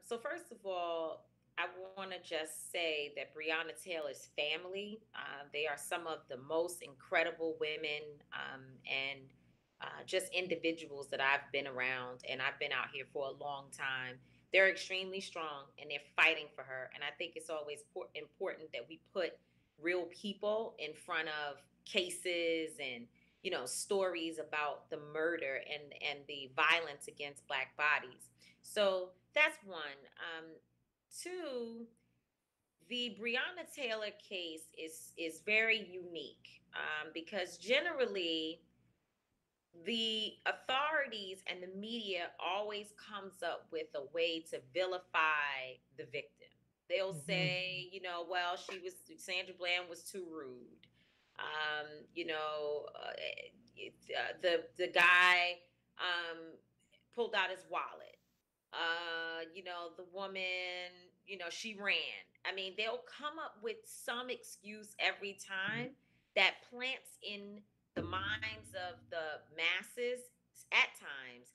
first of all, I want to just say that Breonna Taylor's family, they are some of the most incredible women and just individuals that I've been around, and I've been out here for a long time. They're extremely strong and they're fighting for her. And I think it's always important that we put real people in front of cases and, stories about the murder and the violence against Black bodies. So that's one. Two, the Breonna Taylor case is very unique because generally, the authorities and the media always comes up with a way to vilify the victim. They'll say, well, Sandra Bland was too rude. The guy pulled out his wallet. The woman, she ran. I mean, they'll come up with some excuse every time that plants in the minds of the masses at times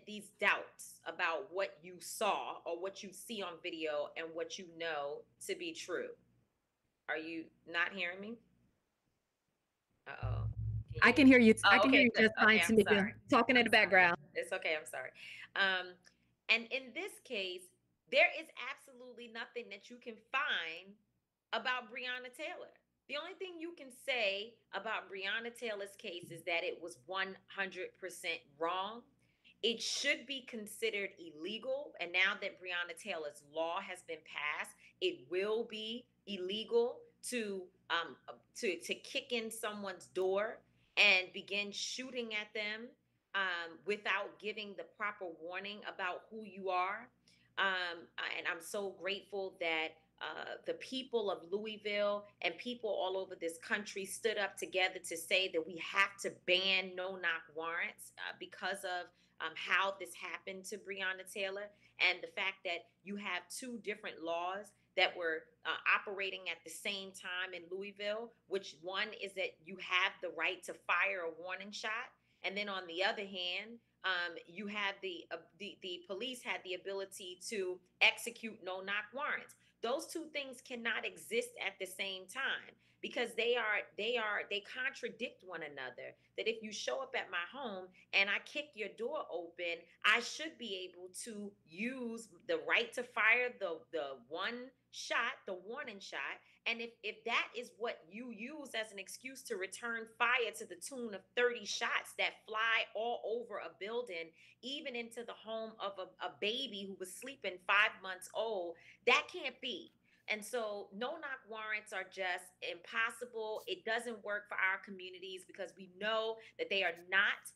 these doubts about what you saw or what you see on video and what you know to be true. Are you not hearing me? Uh-oh. I can hear you. I can okay, hear you just fine, Tamika. Talking in the background. It's okay. I'm sorry. And in this case, there is absolutely nothing that you can find about Breonna Taylor. The only thing you can say about Breonna Taylor's case is that it was 100% wrong. It should be considered illegal. And now that Breonna Taylor's law has been passed, it will be illegal to kick in someone's door and begin shooting at them without giving the proper warning about who you are. And I'm so grateful that the people of Louisville and people all over this country stood up together to say that we have to ban no-knock warrants because of how this happened to Breonna Taylor, and the fact that you have two different laws that were operating at the same time in Louisville, which one is that you have the right to fire a warning shot. And then on the other hand, you have the police had the ability to execute no-knock warrants. Those two things cannot exist at the same time because they contradict one another. That if you show up at my home and I kick your door open, I should be able to use the right to fire the one shot, the warning shot. And if that is what you use as an excuse to return fire to the tune of 30 shots that fly all over a building, even into the home of a baby who was sleeping 5 months old, that can't be. And so no-knock warrants are just impossible. It doesn't work for our communities because we know that they are not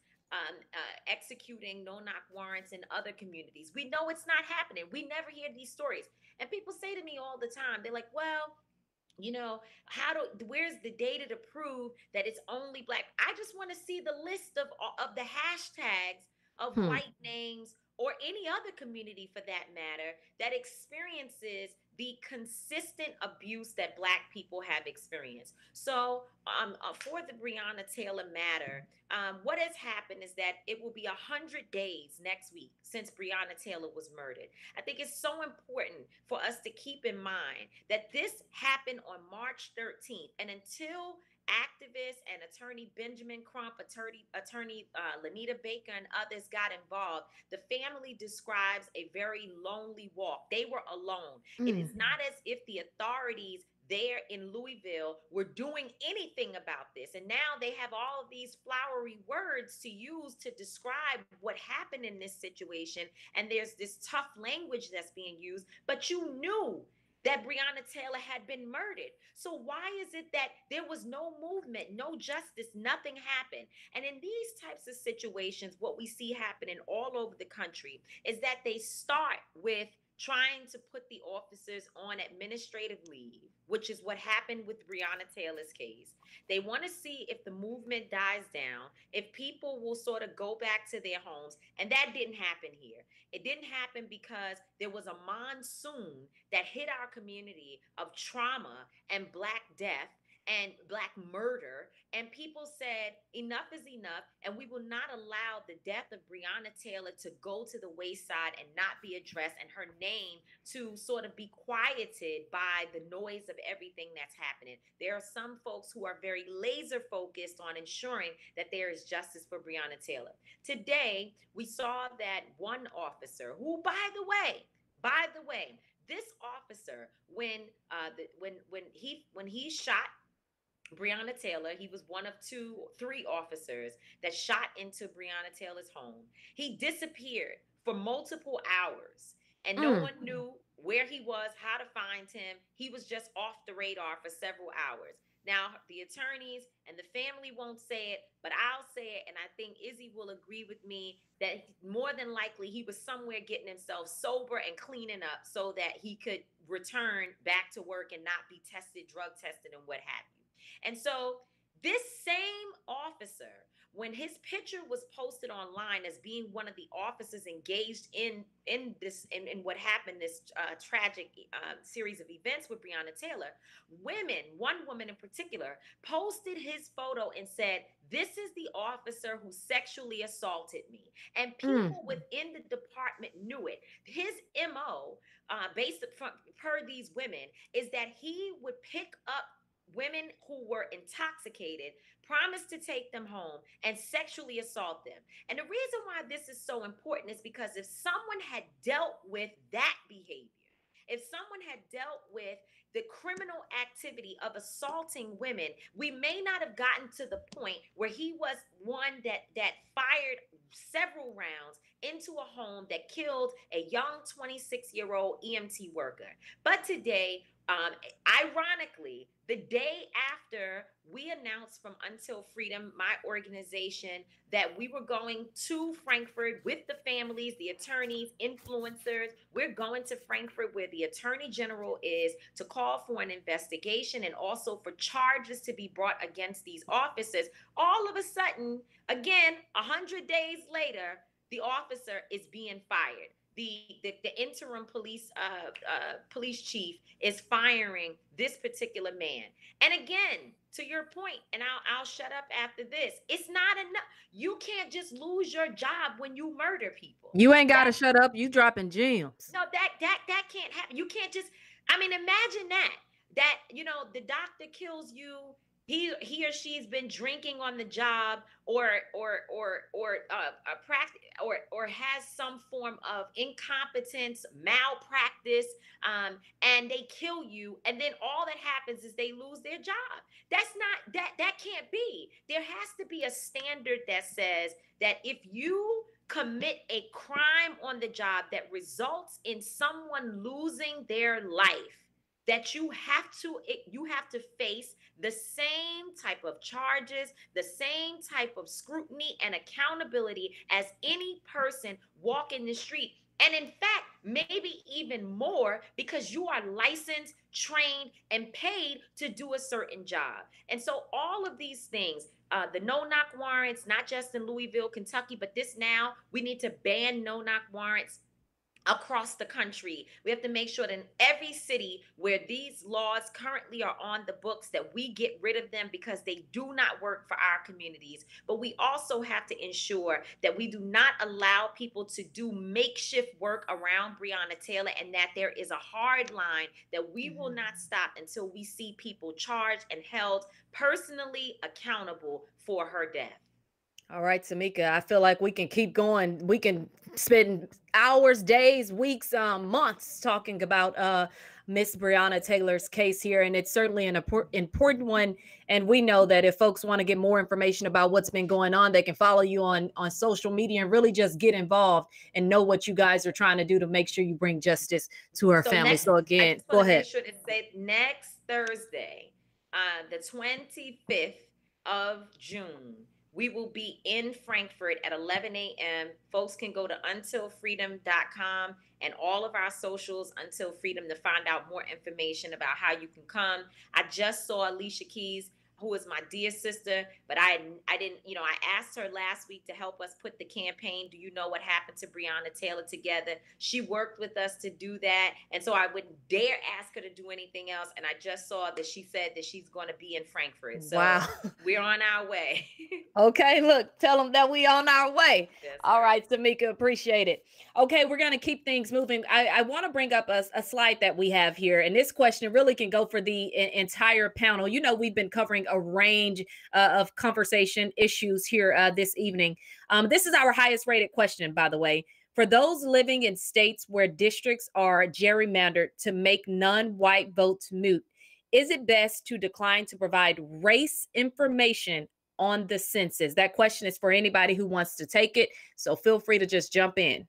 executing no-knock warrants in other communities. We know it's not happening. We never hear these stories. And people say to me all the time, they're like, well, you know, where's the data to prove that it's only Black? I just want to see the list of the hashtags of white names or any other community for that matter that experiences the consistent abuse that Black people have experienced. So for the Breonna Taylor matter, what has happened is that it will be 100 days next week since Breonna Taylor was murdered. I think it's so important for us to keep in mind that this happened on March 13th. And until activists and attorney Benjamin Crump, attorney Lanita Baker, and others got involved, the family describes a very lonely walk. They were alone. It is not as if the authorities there in Louisville were doing anything about this. And now they have all of these flowery words to use to describe what happened in this situation. And there's this tough language that's being used, but you knew that Breonna Taylor had been murdered. So why is it that there was no movement, no justice, nothing happened? And in these types of situations, what we see happening all over the country is that they start with trying to put the officers on administrative leave, which is what happened with Breonna Taylor's case. They want to see if the movement dies down, if people will sort of go back to their homes. And that didn't happen here. It didn't happen because there was a monsoon that hit our community of trauma and Black death and Black murder. And people said, enough is enough. And we will not allow the death of Breonna Taylor to go to the wayside and not be addressed, and her name to sort of be quieted by the noise of everything that's happening. There are some folks who are very laser focused on ensuring that there is justice for Breonna Taylor. Today, we saw that one officer who, by the way, this officer, when he shot Breonna Taylor, he was one of 3 officers that shot into Breonna Taylor's home. He disappeared for multiple hours, and no one knew where he was, how to find him. He was just off the radar for several hours. Now, the attorneys and the family won't say it, but I'll say it, and I think Izzy will agree with me that more than likely he was somewhere getting himself sober and cleaning up so that he could return back to work and not be tested, drug tested, and what have you. And so this same officer, when his picture was posted online as being one of the officers engaged in what happened, this tragic series of events with Breonna Taylor, one woman in particular, posted his photo and said, "This is the officer who sexually assaulted me." And people within the department knew it. His MO, based per these women, is that he would pick up women who were intoxicated, promised to take them home, and sexually assault them. And the reason why this is so important is because if someone had dealt with that behavior, if someone had dealt with the criminal activity of assaulting women, we may not have gotten to the point where he was one that fired several rounds into a home that killed a young 26-year-old EMT worker. But today, ironically, the day after we announced from Until Freedom, my organization, that we were going to Frankfurt with the families, the attorneys, influencers. We're going to Frankfurt where the Attorney General is to call for an investigation and also for charges to be brought against these officers. All of a sudden, again, 100 days later, the officer is being fired. the interim police chief is firing this particular man. And again, to your point, and I'll shut up after this. It's not enough. You can't just lose your job when you murder people. You ain't got to shut up. You dropping gems. No, that can't happen. You can't just. I mean, imagine that. That, you know, the doctor kills you. He or she's been drinking on the job, or practice, or has some form of incompetence, malpractice, and they kill you, and then all that happens is they lose their job. That's not that can't be. There has to be a standard that says that if you commit a crime on the job that results in someone losing their life, that you have to face the same type of charges, the same type of scrutiny and accountability as any person walking the street. And in fact, maybe even more, because you are licensed, trained, and paid to do a certain job. And so all of these things, the no-knock warrants, not just in Louisville, Kentucky, but now we need to ban no-knock warrants across the country. We have to make sure that in every city where these laws currently are on the books, that we get rid of them because they do not work for our communities. But we also have to ensure that we do not allow people to do makeshift work around Breonna Taylor, and that there is a hard line that we will not stop until we see people charged and held personally accountable for her death. All right, Tamika, I feel like we can keep going. We can spend hours, days, weeks, months talking about Miss Breonna Taylor's case here. And it's certainly an important one. And we know that if folks want to get more information about what's been going on, they can follow you on social media and really just get involved and know what you guys are trying to do to make sure you bring justice to her family. So again, go ahead. Make sure to say next Thursday, the 25th of June, we will be in Frankfort at 11 a.m. Folks can go to untilfreedom.com and all of our socials, Until Freedom, to find out more information about how you can come. I just saw Alicia Keys, who is my dear sister, but I didn't, I asked her last week to help us put the campaign, Do You Know What Happened to Breonna Taylor, together. She worked with us to do that. And so I wouldn't dare ask her to do anything else. And I just saw that she said that she's going to be in Frankfurt. So wow. We're on our way. Okay, look, tell them that we on our way. That's all right, Tamika, appreciate it. Okay, we're going to keep things moving. I want to bring up a slide that we have here. And this question really can go for the entire panel. You know, we've been covering a range of conversation issues here this evening. This is our highest rated question, by the way. For those living in states where districts are gerrymandered to make non-white votes moot, is it best to decline to provide race information on the census? That question is for anybody who wants to take it. So feel free to just jump in.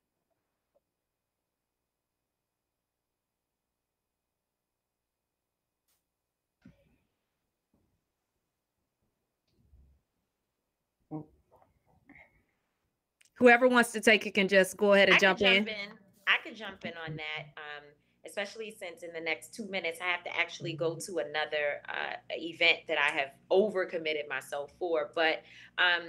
Whoever wants to take it can just go ahead and jump in. I could jump in on that, especially since in the next 2 minutes, I have to actually go to another event that I have overcommitted myself for. But, I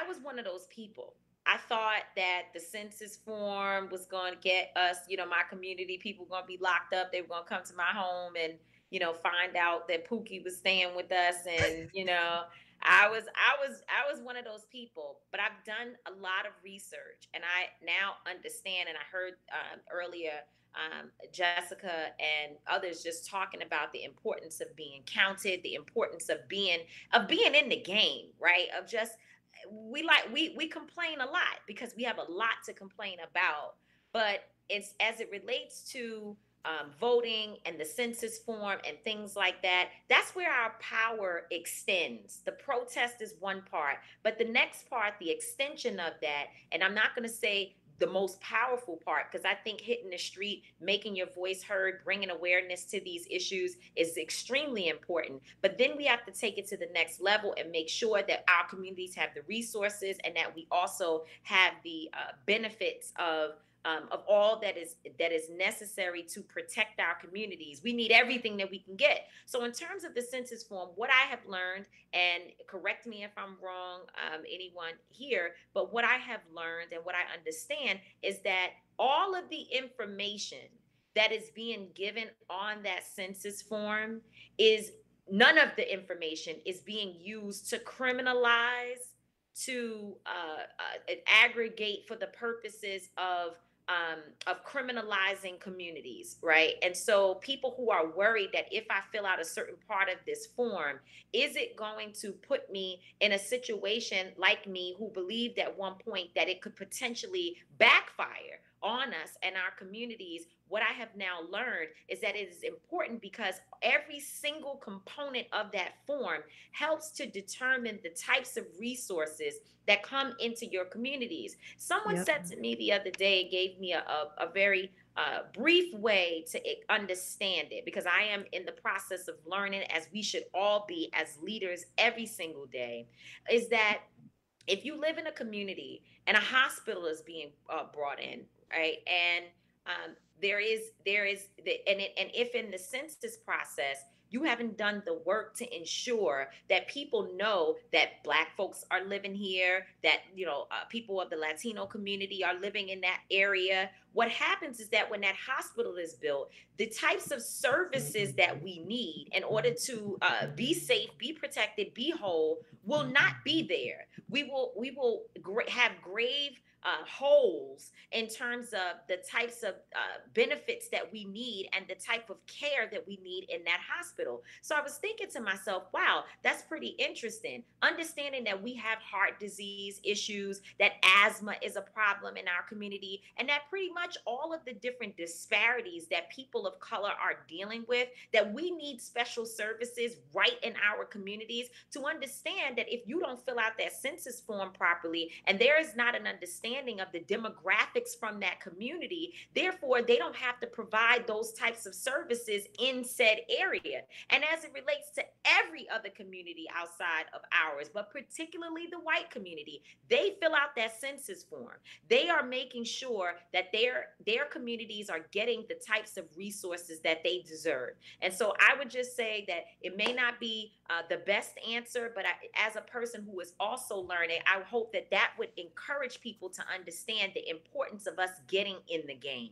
was one of those people. I thought that the census form was going to get us, my community, people were going to be locked up. They were going to come to my home and, find out that Pookie was staying with us. And, I was one of those people, but I've done a lot of research, and I now understand. And I heard earlier Jessica and others just talking about the importance of being counted, the importance of being in the game, right? Of just we complain a lot because we have a lot to complain about, but it's as it relates to voting and the census form and things like that, that's where our power extends. The protest is one part, but the next part, the extension of that, and I'm not going to say the most powerful part, because I think hitting the street, making your voice heard, bringing awareness to these issues is extremely important. But then we have to take it to the next level and make sure that our communities have the resources and that we also have the benefits of of all that is necessary to protect our communities. We need everything that we can get. So in terms of the census form, what I have learned, and correct me if I'm wrong, anyone here, but what I have learned and what I understand is that all of the information that is being given on that census form is, none of the information is being used to criminalize, to aggregate for the purposes of criminalizing communities, right? And so people who are worried that if I fill out a certain part of this form, is it going to put me in a situation like me, who believed at one point that it could potentially backfire on us and our communities? What I have now learned is that it is important, because every single component of that form helps to determine the types of resources that come into your communities. Someone said to me the other day, gave me a very brief way to understand it, because I am in the process of learning, as we should all be as leaders every single day, is that if you live in a community and a hospital is being brought in, right, and and if in the census process you haven't done the work to ensure that people know that Black folks are living here, that people of the Latino community are living in that area, what happens is that when that hospital is built, the types of services that we need in order to be safe, be protected, be whole, will not be there. We will have grave holes in terms of the types of benefits that we need and the type of care that we need in that hospital. So I was thinking to myself, wow, that's pretty interesting. Understanding that we have heart disease issues, that asthma is a problem in our community, and that pretty much all of the different disparities that people of color are dealing with, that we need special services right in our communities, to understand that if you don't fill out that census form properly, and there is not an understanding of the demographics from that community, therefore they don't have to provide those types of services in said area. And as it relates to every other community outside of ours, but particularly the white community, they fill out that census form. They are making sure that their communities are getting the types of resources that they deserve. And so I would just say that it may not be the best answer, but as a person who is also learning, I hope that would encourage people to understand the importance of us getting in the game.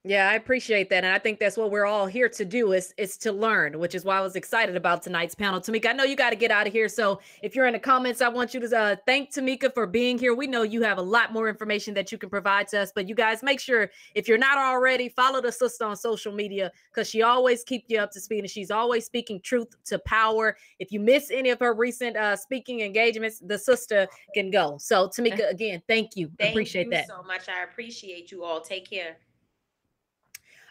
Yeah, I appreciate that. And I think that's what we're all here to do, is to learn, which is why I was excited about tonight's panel. Tamika, I know you got to get out of here. So if you're in the comments, I want you to thank Tamika for being here. We know you have a lot more information that you can provide to us, but you guys make sure, if you're not already, follow the sister on social media, because she always keeps you up to speed and she's always speaking truth to power. If you miss any of her recent speaking engagements, the sister can go. So Tamika, again, thank you. Appreciate that. Thank you so much. I appreciate you all. Take care.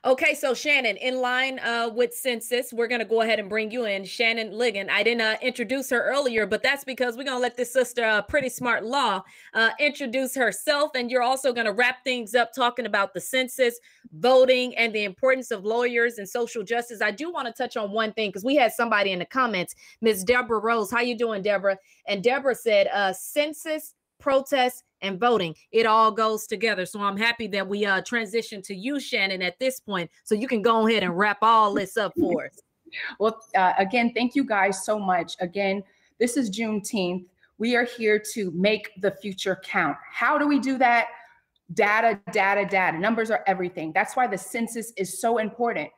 Okay, so Shannon, in line with census, we're going to go ahead and bring you in. Shannon Ligon. I didn't introduce her earlier, but that's because we're going to let this sister, Pretty Smart Law, introduce herself. And you're also going to wrap things up talking about the census, voting, and the importance of lawyers and social justice. I do want to touch on one thing, because we had somebody in the comments, Ms. Deborah Rose. How you doing, Deborah? And Deborah said, census, protests, and voting, it all goes together. So I'm happy that we transitioned to you, Shannon, at this point, so you can go ahead and wrap all this up for us. Well, again, thank you guys so much. Again, this is Juneteenth. We are here to make the future count. How do we do that? Data, data, data. Numbers are everything. That's why the census is so important.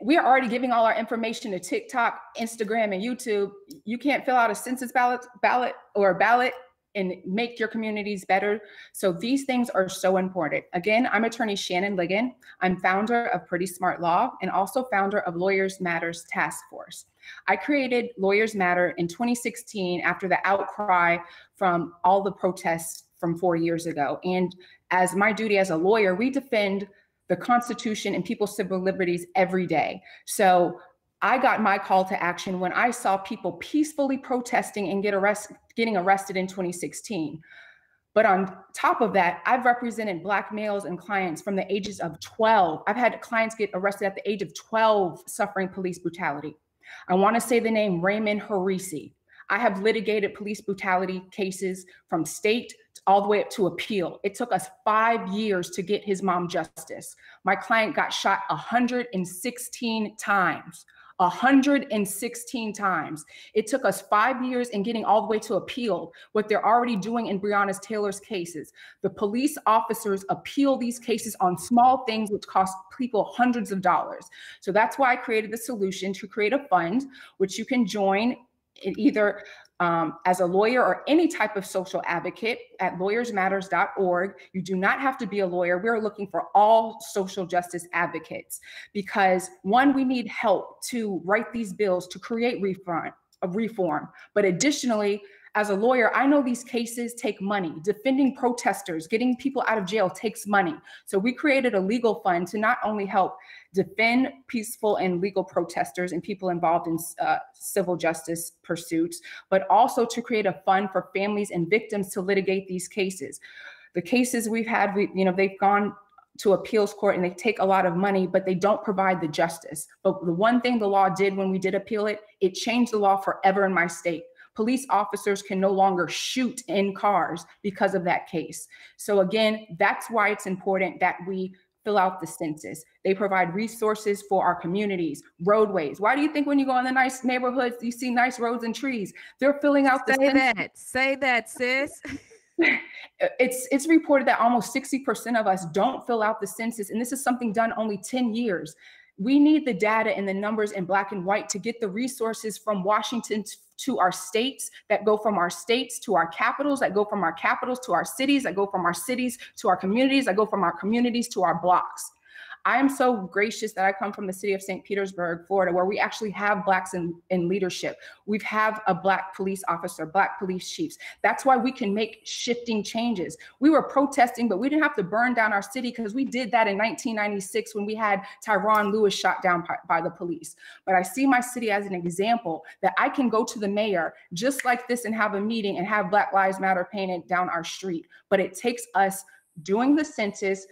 We are already giving all our information to TikTok, Instagram, and YouTube. You can't fill out a census ballot and make your communities better. So these things are so important. Again, I'm attorney Shannon Ligon. I'm founder of Pretty Smart Law and also founder of Lawyers Matters Task Force. I created Lawyers Matter in 2016 after the outcry from all the protests from 4 years ago. And as my duty as a lawyer, we defend the Constitution and people's civil liberties every day. So I got my call to action when I saw people peacefully protesting and getting arrested in 2016. But on top of that, I've represented Black males and clients from the ages of 12. I've had clients get arrested at the age of 12 suffering police brutality. I want to say the name Raymond Harisi. I have litigated police brutality cases from state all the way up to appeal. It took us 5 years to get his mom justice. My client got shot 116 times. 116 times. It took us 5 years in getting all the way to appeal what they're already doing in Breonna Taylor's cases. The police officers appeal these cases on small things which cost people hundreds of dollars. So that's why I created the solution to create a fund, which you can join in either as a lawyer or any type of social advocate at lawyersmatters.org. You do not have to be a lawyer. We're looking for all social justice advocates because, one, we need help to write these bills to create reform. But additionally, as a lawyer, I know these cases take money. Defending protesters, getting people out of jail takes money. So we created a legal fund to not only help defend peaceful and legal protesters and people involved in civil justice pursuits, but also to create a fund for families and victims to litigate these cases. The cases we've had, they've gone to appeals court and they take a lot of money, but they don't provide the justice. But the one thing the law did when we did appeal it, it changed the law forever in my state. Police officers can no longer shoot in cars because of that case. So again, that's why it's important that we fill out the census. They provide resources for our communities, roadways. Why do you think when you go in the nice neighborhoods, you see nice roads and trees? They're filling out the census. Say that, sis. It's reported that almost 60% of us don't fill out the census, and this is something done only 10 years. We need the data and the numbers in black and white to get the resources from Washington to our states, that go from our states to our capitals, that go from our capitals to our cities, that go from our cities to our communities, that go from our communities to our blocks. I am so gracious that I come from the city of St. Petersburg, Florida, where we actually have Blacks in leadership. We have a Black police officer, Black police chiefs. That's why we can make shifting changes. We were protesting, but we didn't have to burn down our city because we did that in 1996 when we had Tyron Lewis shot down by the police. But I see my city as an example that I can go to the mayor just like this and have a meeting and have Black Lives Matter painted down our street. But it takes us doing the census,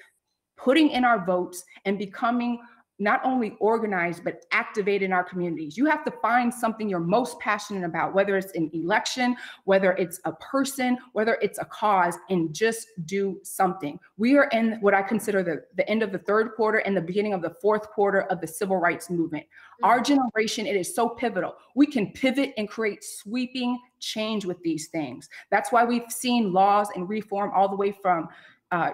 putting in our votes, and becoming not only organized, but activated in our communities. You have to find something you're most passionate about, whether it's an election, whether it's a person, whether it's a cause, and just do something. We are in what I consider the end of the third quarter and the beginning of the fourth quarter of the civil rights movement. Our generation, it is so pivotal. We can pivot and create sweeping change with these things. That's why we've seen laws and reform all the way from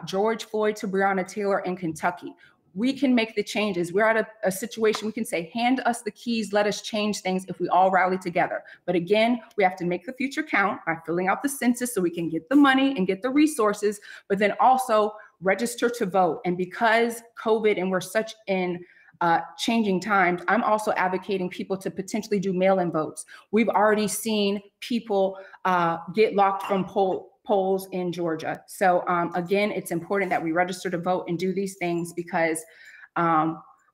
George Floyd to Breonna Taylor in Kentucky. We can make the changes. We're at a situation we can say, hand us the keys, let us change things if we all rally together. But again, we have to make the future count by filling out the census so we can get the money and get the resources, but then also register to vote. And because COVID and we're such in changing times, I'm also advocating people to potentially do mail-in votes. We've already seen people get locked from polls in Georgia. So again, it's important that we register to vote and do these things because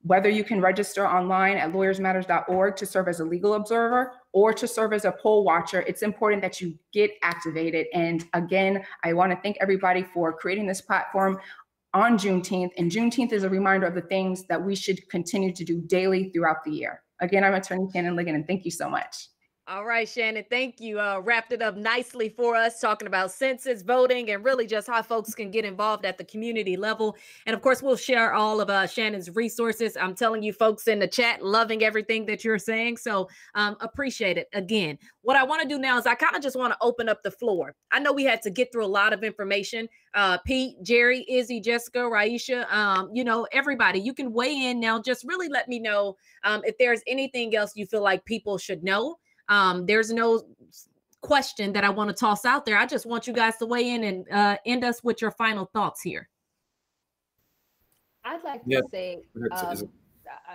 whether you can register online at lawyersmatters.org to serve as a legal observer or to serve as a poll watcher, it's important that you get activated. And again, I want to thank everybody for creating this platform on Juneteenth. And Juneteenth is a reminder of the things that we should continue to do daily throughout the year. Again, I'm Attorney Shannon Ligon, and thank you so much. All right, Shannon, thank you. Wrapped it up nicely for us, talking about census, voting, and really just how folks can get involved at the community level. And of course, we'll share all of Shannon's resources. I'm telling you folks in the chat, loving everything that you're saying. So appreciate it. Again, what I want to do now is I kind of just want to open up the floor. I know we had to get through a lot of information. Pete, Jerry, Izzy, Jessica, Raisha, everybody, you can weigh in now. Just really let me know if there's anything else you feel like people should know. There's no question that I want to toss out there. I just want you guys to weigh in and end us with your final thoughts here. I'd like to say,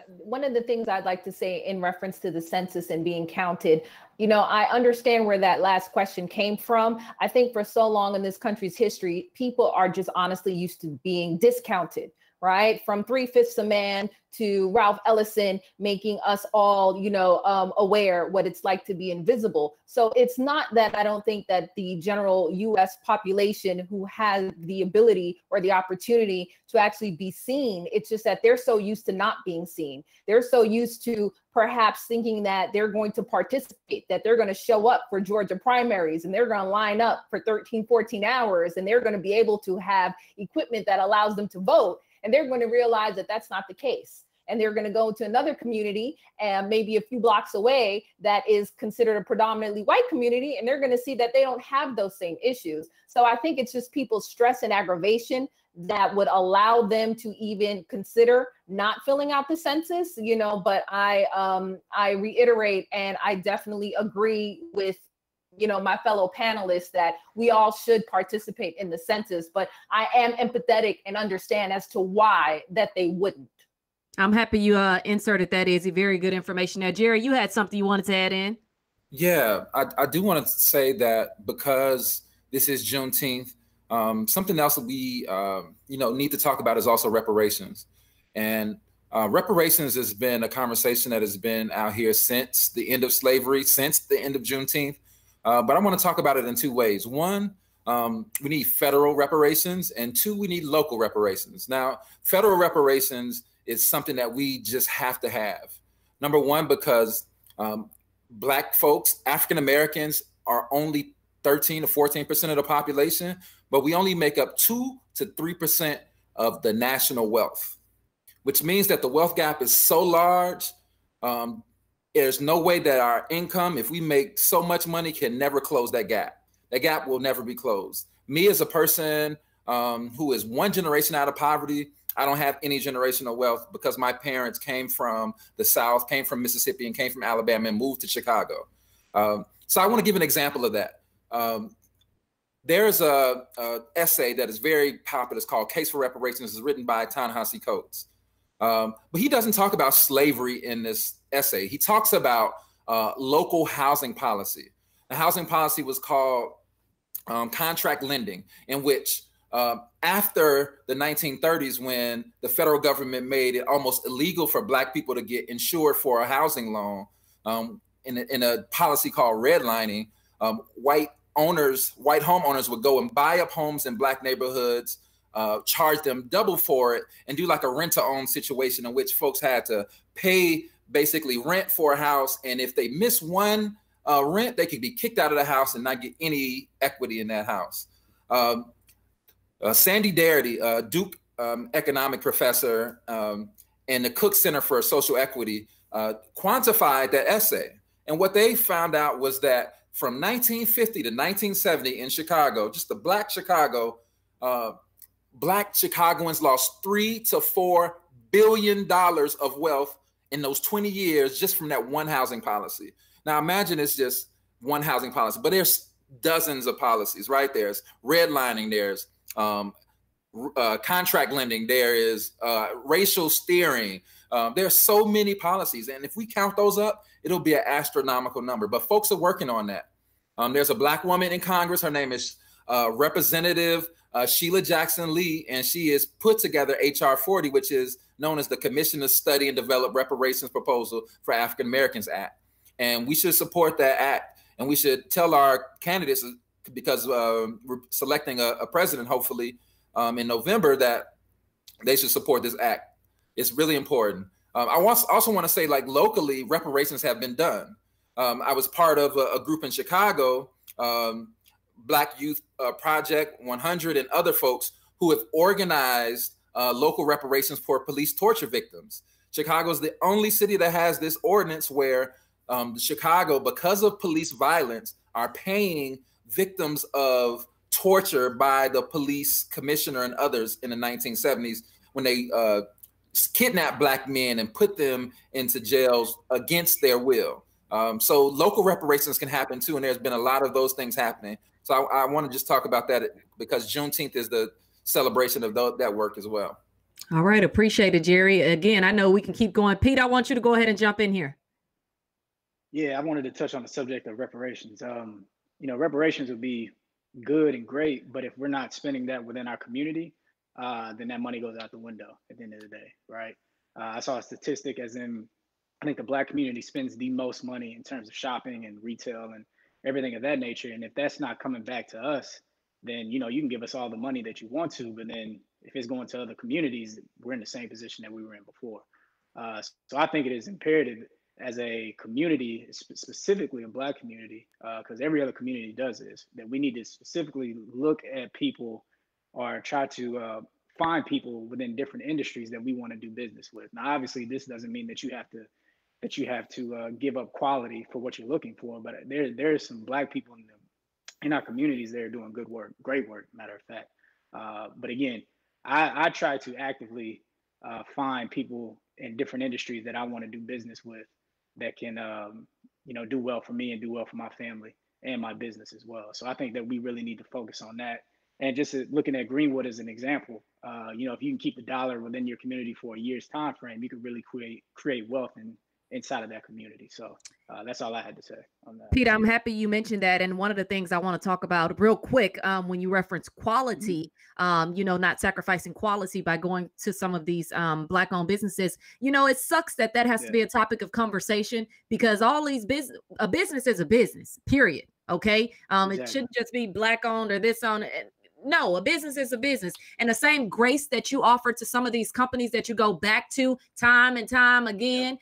one of the things I'd like to say in reference to the census and being counted, I understand where that last question came from. I think for so long in this country's history, people are just honestly used to being discounted, right? From 3/5 a Man to Ralph Ellison making us all, aware what it's like to be invisible. So it's not that I don't think that the general US population who has the ability or the opportunity to actually be seen, it's just that they're so used to not being seen. They're so used to perhaps thinking that they're going to participate, that they're going to show up for Georgia primaries and they're going to line up for 13, 14 hours and they're going to be able to have equipment that allows them to vote. And they're going to realize that that's not the case. And they're going to go to another community and maybe a few blocks away that is considered a predominantly white community. And they're going to see that they don't have those same issues. So I think it's just people's stress and aggravation that would allow them to even consider not filling out the census, but I reiterate, and I definitely agree with my fellow panelists that we all should participate in the census, but I am empathetic and understand as to why that they wouldn't. I'm happy you inserted that, Izzy. Very good information. Now, Jerry, you had something you wanted to add in? Yeah, I do want to say that because this is Juneteenth, something else that we need to talk about is also reparations. And reparations has been a conversation that has been out here since the end of slavery, since the end of Juneteenth. But I want to talk about it in two ways. One, we need federal reparations, and two, we need local reparations. Now, federal reparations is something that we just have to have. Number one, because Black folks, African Americans, are only 13 to 14% of the population, but we only make up 2 to 3% of the national wealth, which means that the wealth gap is so large. There's no way that our income, if we make so much money, can never close that gap. That gap will never be closed. Me as a person who is one generation out of poverty, I don't have any generational wealth because my parents came from the South, came from Mississippi, and came from Alabama and moved to Chicago. So I want to give an example of that. There's a essay that is very popular. It's called Case for Reparations. It's written by Ta-Nehisi Coates. But he doesn't talk about slavery in this essay. He talks about local housing policy. The housing policy was called contract lending, in which after the 1930s, when the federal government made it almost illegal for Black people to get insured for a housing loan, in a policy called redlining, white homeowners would go and buy up homes in Black neighborhoods, charge them double for it, and do like a rent-to-own situation in which folks had to pay basically rent for a house. And if they miss one rent, they could be kicked out of the house and not get any equity in that house. Sandy Darity, Duke economic professor and the Cook Center for Social Equity, quantified that essay. And what they found out was that from 1950 to 1970 in Chicago, just the Black Chicago, Black Chicagoans lost $3 to $4 billion of wealth in those 20 years just from that one housing policy. Now imagine it's just one housing policy, but there's dozens of policies, right? There's redlining, there's contract lending, there is racial steering. There are so many policies. And if we count those up, it'll be an astronomical number. But folks are working on that. There's a Black woman in Congress. Her name is Representative Sheila Jackson Lee, and she has put together HR 40, which is known as the Commission to Study and Develop Reparations Proposal for African Americans Act. And we should support that act. And we should tell our candidates, because we're selecting a president, hopefully, in November, that they should support this act. It's really important. I also want to say, like, locally, reparations have been done. I was part of a group in Chicago, Black Youth Project 100, and other folks who have organized local reparations for police torture victims. Chicago is the only city that has this ordinance where Chicago, because of police violence, are paying victims of torture by the police commissioner and others in the 1970s when they kidnapped Black men and put them into jails against their will. So local reparations can happen too, and there's been a lot of those things happening. So I want to just talk about that because Juneteenth is the celebration of that work as well. All right, appreciate it, Jerry. Again, I know we can keep going. Pete, I want you to go ahead and jump in here. Yeah, I wanted to touch on the subject of reparations. Reparations would be good and great, but if we're not spending that within our community, then that money goes out the window at the end of the day, right? I saw a statistic as in, I think the Black community spends the most money in terms of shopping and retail and everything of that nature. And if that's not coming back to us, then, you know, you can give us all the money that you want to, but then if it's going to other communities, we're in the same position that we were in before. So I think it is imperative as a community, specifically a Black community, because every other community does this, that we need to specifically look at people or try to find people within different industries that we want to do business with. Now, obviously, this doesn't mean that you have to give up quality for what you're looking for, but there's some Black people in our communities that are doing good work, great work, matter of fact. But again, I try to actively find people in different industries that I want to do business with that can, you know, do well for me and do well for my family and my business as well. So I think that we really need to focus on that. And just looking at Greenwood as an example, you know, if you can keep the dollar within your community for a year's time frame, you can really create wealth inside of that community. So that's all I had to say on that. Peter, I'm happy you mentioned that. And one of the things I want to talk about real quick, when you reference quality, you know, not sacrificing quality by going to some of these Black-owned businesses, you know, it sucks that has to be a topic of conversation, because all these a business is a business, period. Okay. Exactly. It shouldn't just be Black-owned or this on. No, a business is a business. And the same grace that you offer to some of these companies that you go back to time and time again,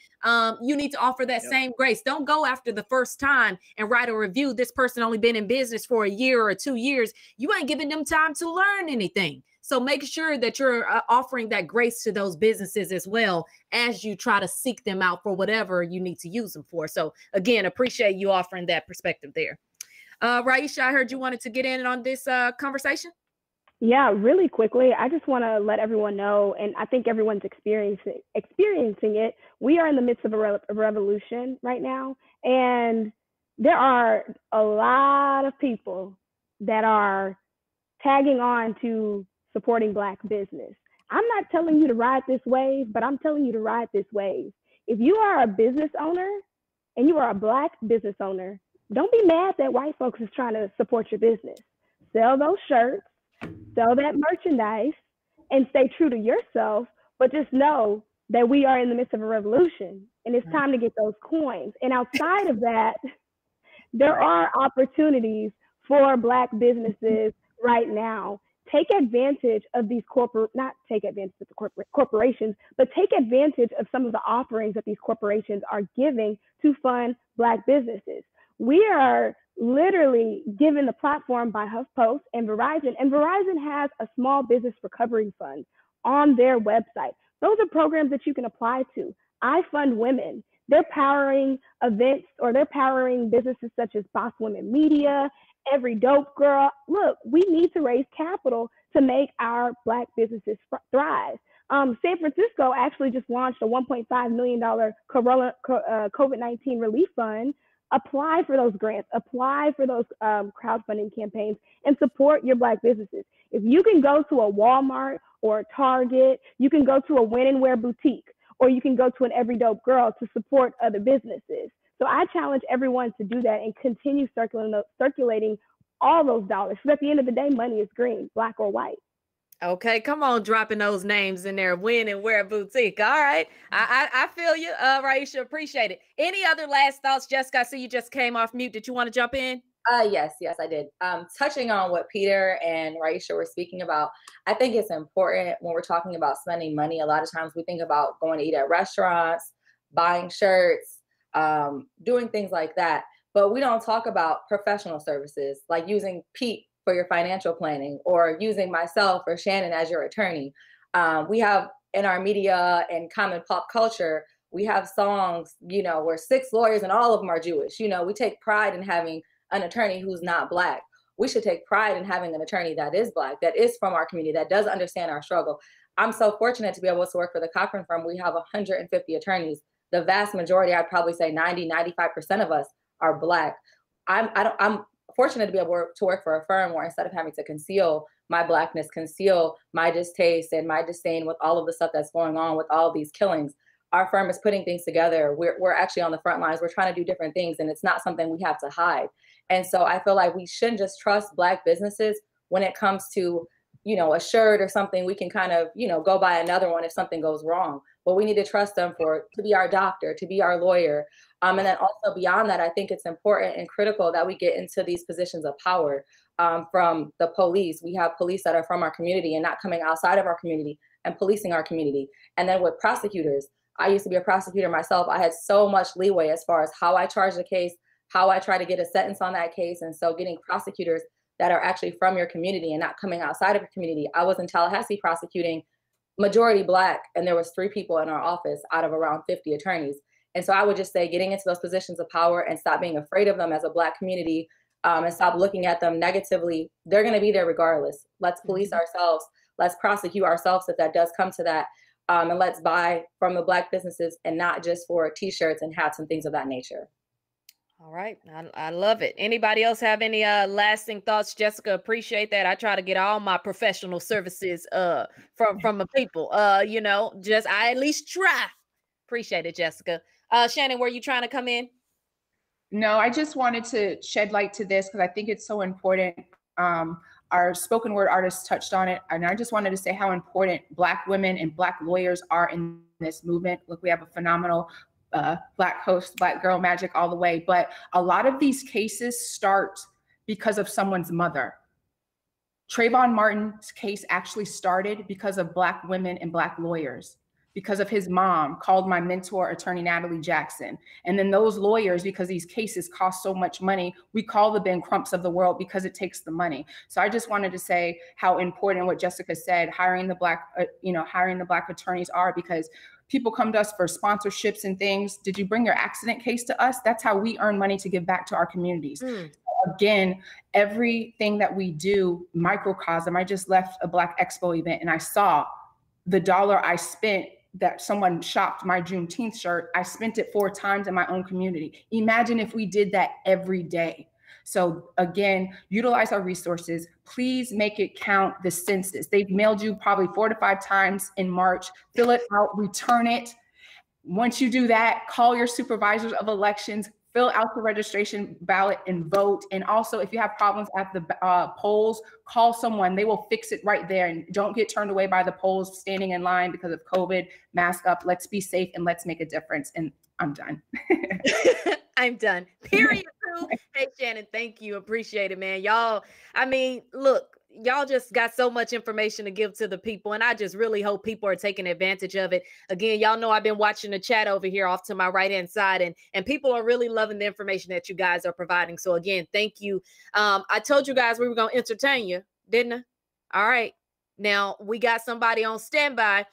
you need to offer that same grace. Don't go after the first time and write a review. This person only been in business for a year or 2 years. You ain't giving them time to learn anything. So make sure that you're offering that grace to those businesses as well as you try to seek them out for whatever you need to use them for. So again, appreciate you offering that perspective there. Raisha, I heard you wanted to get in on this conversation. Yeah, really quickly. I just want to let everyone know, and I think everyone's experiencing it. We are in the midst of a revolution right now, and there are a lot of people that are tagging on to supporting Black business. I'm not telling you to ride this wave, but I'm telling you to ride this wave. If you are a business owner and you are a Black business owner, don't be mad that white folks is trying to support your business. Sell those shirts, sell that merchandise, and stay true to yourself. But just know that we are in the midst of a revolution, and it's time to get those coins. And outside of that, there are opportunities for Black businesses right now. Take advantage of these not take advantage of the corporations, but take advantage of some of the offerings that these corporations are giving to fund Black businesses. We are literally given the platform by HuffPost and Verizon has a small business recovery fund on their website. Those are programs that you can apply to. I Fund Women. They're powering events, or they're powering businesses such as Boss Women Media, Every Dope Girl. Look, we need to raise capital to make our Black businesses thrive. San Francisco actually just launched a $1.5 million COVID-19 relief fund. Apply for those grants, apply for those crowdfunding campaigns, and support your Black businesses. If you can go to a Walmart or a Target, you can go to a When and Wear boutique, or you can go to an Every Dope Girl to support other businesses. So I challenge everyone to do that and continue circulating all those dollars. Because at the end of the day, money is green, Black or white. Okay, come on, dropping those names in there. When and Wear boutique. All right, I feel you, Raisha. Appreciate it. Any other last thoughts, Jessica? I see you just came off mute. Did you want to jump in? Yes, I did. Touching on what Peter and Raisha were speaking about, I think it's important when we're talking about spending money. A lot of times we think about going to eat at restaurants, buying shirts, doing things like that, but we don't talk about professional services like using Pete for your financial planning, or using myself or Shannon as your attorney. We have in our media and common pop culture, we have songs, you know, where 6 lawyers and all of them are Jewish. You know, we take pride in having an attorney who's not Black. We should take pride in having an attorney that is Black, that is from our community, that does understand our struggle. I'm so fortunate to be able to work for the Cochran firm. We have 150 attorneys. The vast majority, I'd probably say 90-95% of us are Black. I'm fortunate to be able to work for a firm where instead of having to conceal my Blackness, conceal my distaste and my disdain with all of the stuff that's going on with all of these killings, our firm is putting things together. We're actually on the front lines. We're trying to do different things, and it's not something we have to hide. And so I feel like we shouldn't just trust Black businesses when it comes to you know, a shirt or something, we can kind of, you know, go buy another one if something goes wrong. But we need to trust them to be our doctor, to be our lawyer. And then also beyond that, I think it's important and critical that we get into these positions of power from the police. We have police that are from our community and not coming outside of our community and policing our community. And then with prosecutors, I used to be a prosecutor myself. I had so much leeway as far as how I charge the case, how I try to get a sentence on that case. And so getting prosecutors that are actually from your community and not coming outside of your community. I was in Tallahassee prosecuting, majority Black, and there was 3 people in our office out of around 50 attorneys. And so I would just say getting into those positions of power and stop being afraid of them as a Black community, and stop looking at them negatively. They're going to be there regardless. Let's police ourselves. Let's prosecute ourselves if that does come to that. And let's buy from the Black businesses and not just for t-shirts and hats and things of that nature. All right. I love it. Anybody else have any lasting thoughts? Jessica, appreciate that. I try to get all my professional services from the people. You know, just I at least try. Appreciate it, Jessica. Shannon, were you trying to come in? No, I just wanted to shed light to this because I think it's so important. Our spoken word artist touched on it, and I just wanted to say how important Black women and Black lawyers are in this movement. Look, we have a phenomenal Black host, Black girl magic all the way. But a lot of these cases start because of someone's mother. Trayvon Martin's case actually started because of Black women and Black lawyers, because of his mom called my mentor, attorney Natalie Jackson. And then those lawyers, because these cases cost so much money, we call the Ben Crumps of the world because it takes the money. So I just wanted to say how important what Jessica said, hiring the Black attorneys are, because people come to us for sponsorships and things. Did you bring your accident case to us? That's how we earn money to give back to our communities. So again, everything that we do, microcosm. I just left a Black Expo event and I saw the dollar I spent that someone shopped my Juneteenth shirt. I spent it 4 times in my own community. Imagine if we did that every day. So again, utilize our resources. Please make it count. The census, they've mailed you probably 4 to 5 times in March. Fill it out, return it. Once you do that, call your supervisors of elections, fill out the registration ballot and vote. And also, if you have problems at the polls, call someone. They will fix it right there. And don't get turned away by the polls standing in line because of COVID. Mask up. Let's be safe and let's make a difference. And I'm done. I'm done. Period. Hey, Shannon, thank you. Appreciate it, man. Y'all, I mean, look, y'all just got so much information to give to the people, and I just really hope people are taking advantage of it. Again, y'all know I've been watching the chat over here off to my right-hand side, and people are really loving the information that you guys are providing. So again, thank you. I told you guys we were going to entertain you, didn't I? All right. Now we got somebody on standby.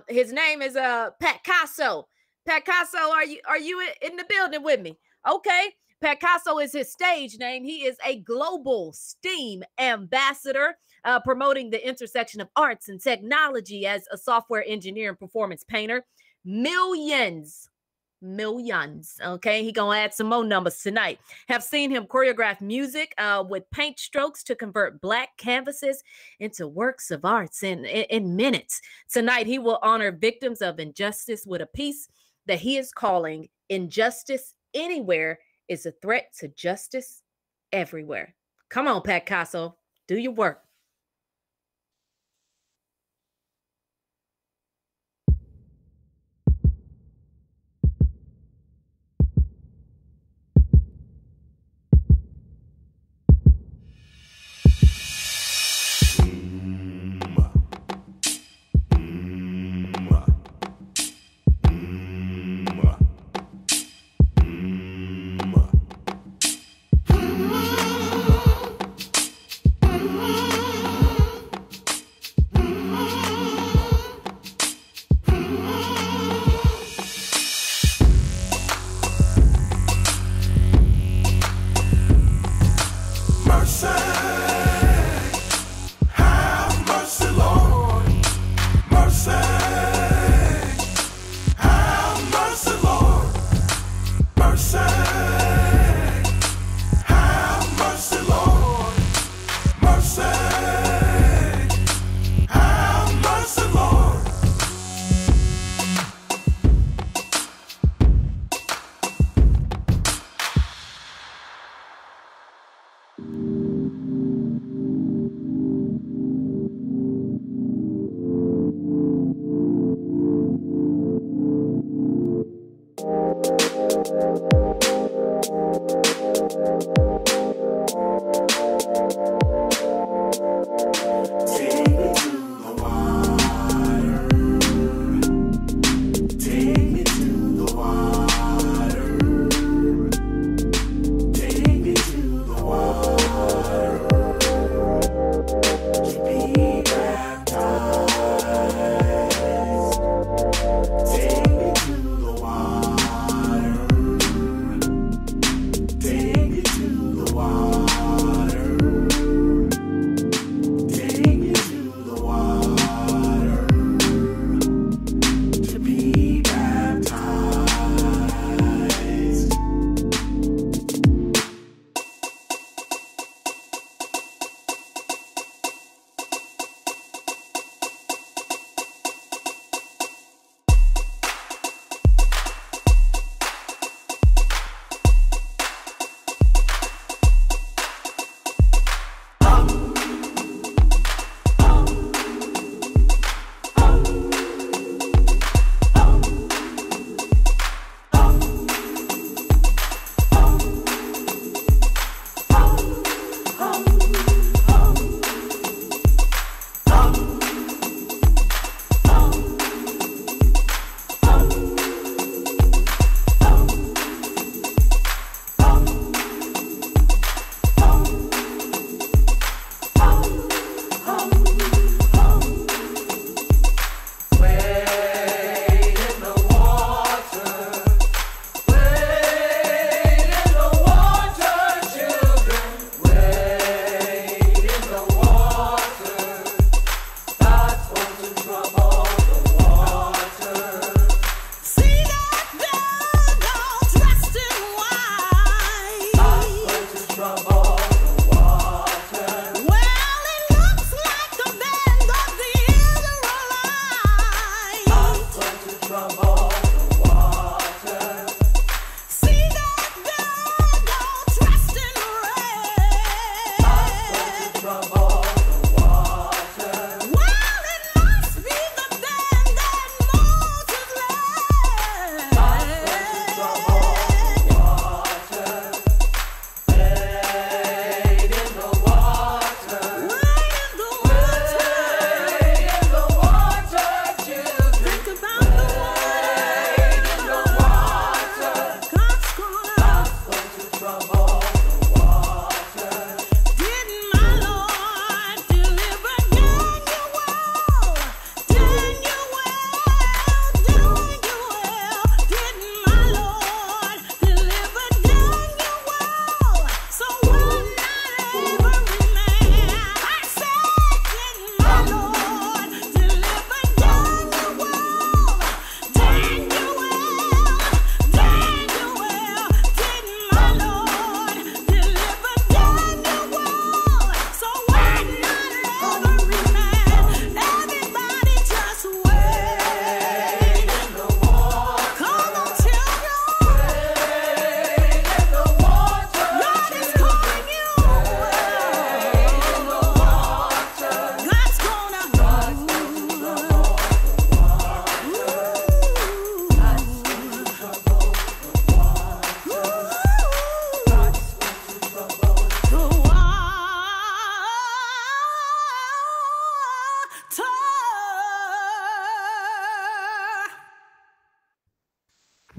His name is Pat Casso. Pat Casso, are you in the building with me? Okay. Pat Casso is his stage name. He is a global STEAM ambassador, promoting the intersection of arts and technology as a software engineer and performance painter. Millions, okay? He gonna add some more numbers tonight. Have seen him choreograph music with paint strokes to convert Black canvases into works of arts in minutes. Tonight, he will honor victims of injustice with a piece that he is calling Injustice Anywhere is a Threat to Justice Everywhere. Come on, Pat Casso, do your work. Ooh.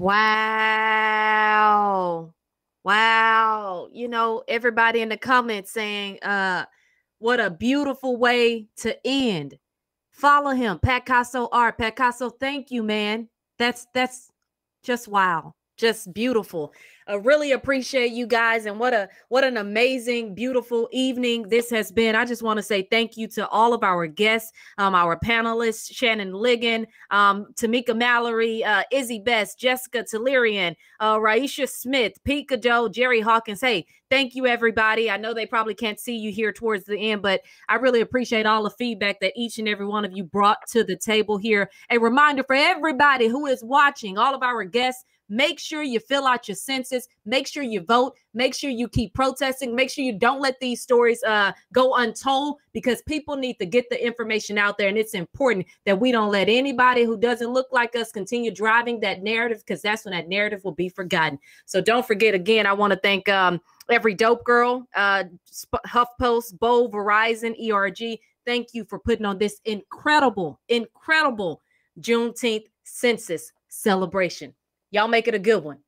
Wow. Wow. You know, everybody in the comments saying, what a beautiful way to end. Follow him, Pat Casso Art. Pat Casso, thank you, man. That's just wow. Just beautiful. I really appreciate you guys, and what an amazing, beautiful evening this has been. I just want to say thank you to all of our guests, our panelists, Shannon Ligon, Tamika Mallory, Izzy Best, Jessica Tellerian, Raisha Smith, Pete Cadeau, Jerry Hawkins. Hey, thank you, everybody. I know they probably can't see you here towards the end, but I really appreciate all the feedback that each and every one of you brought to the table here. A reminder for everybody who is watching, all of our guests, make sure you fill out your census. Make sure you vote. Make sure you keep protesting. Make sure you don't let these stories go untold, because people need to get the information out there. And it's important that we don't let anybody who doesn't look like us continue driving that narrative, because that's when that narrative will be forgotten. So don't forget, again, I want to thank Every Dope Girl, HuffPost, Bo, Verizon, ERG. Thank you for putting on this incredible Juneteenth census celebration. Y'all make it a good one.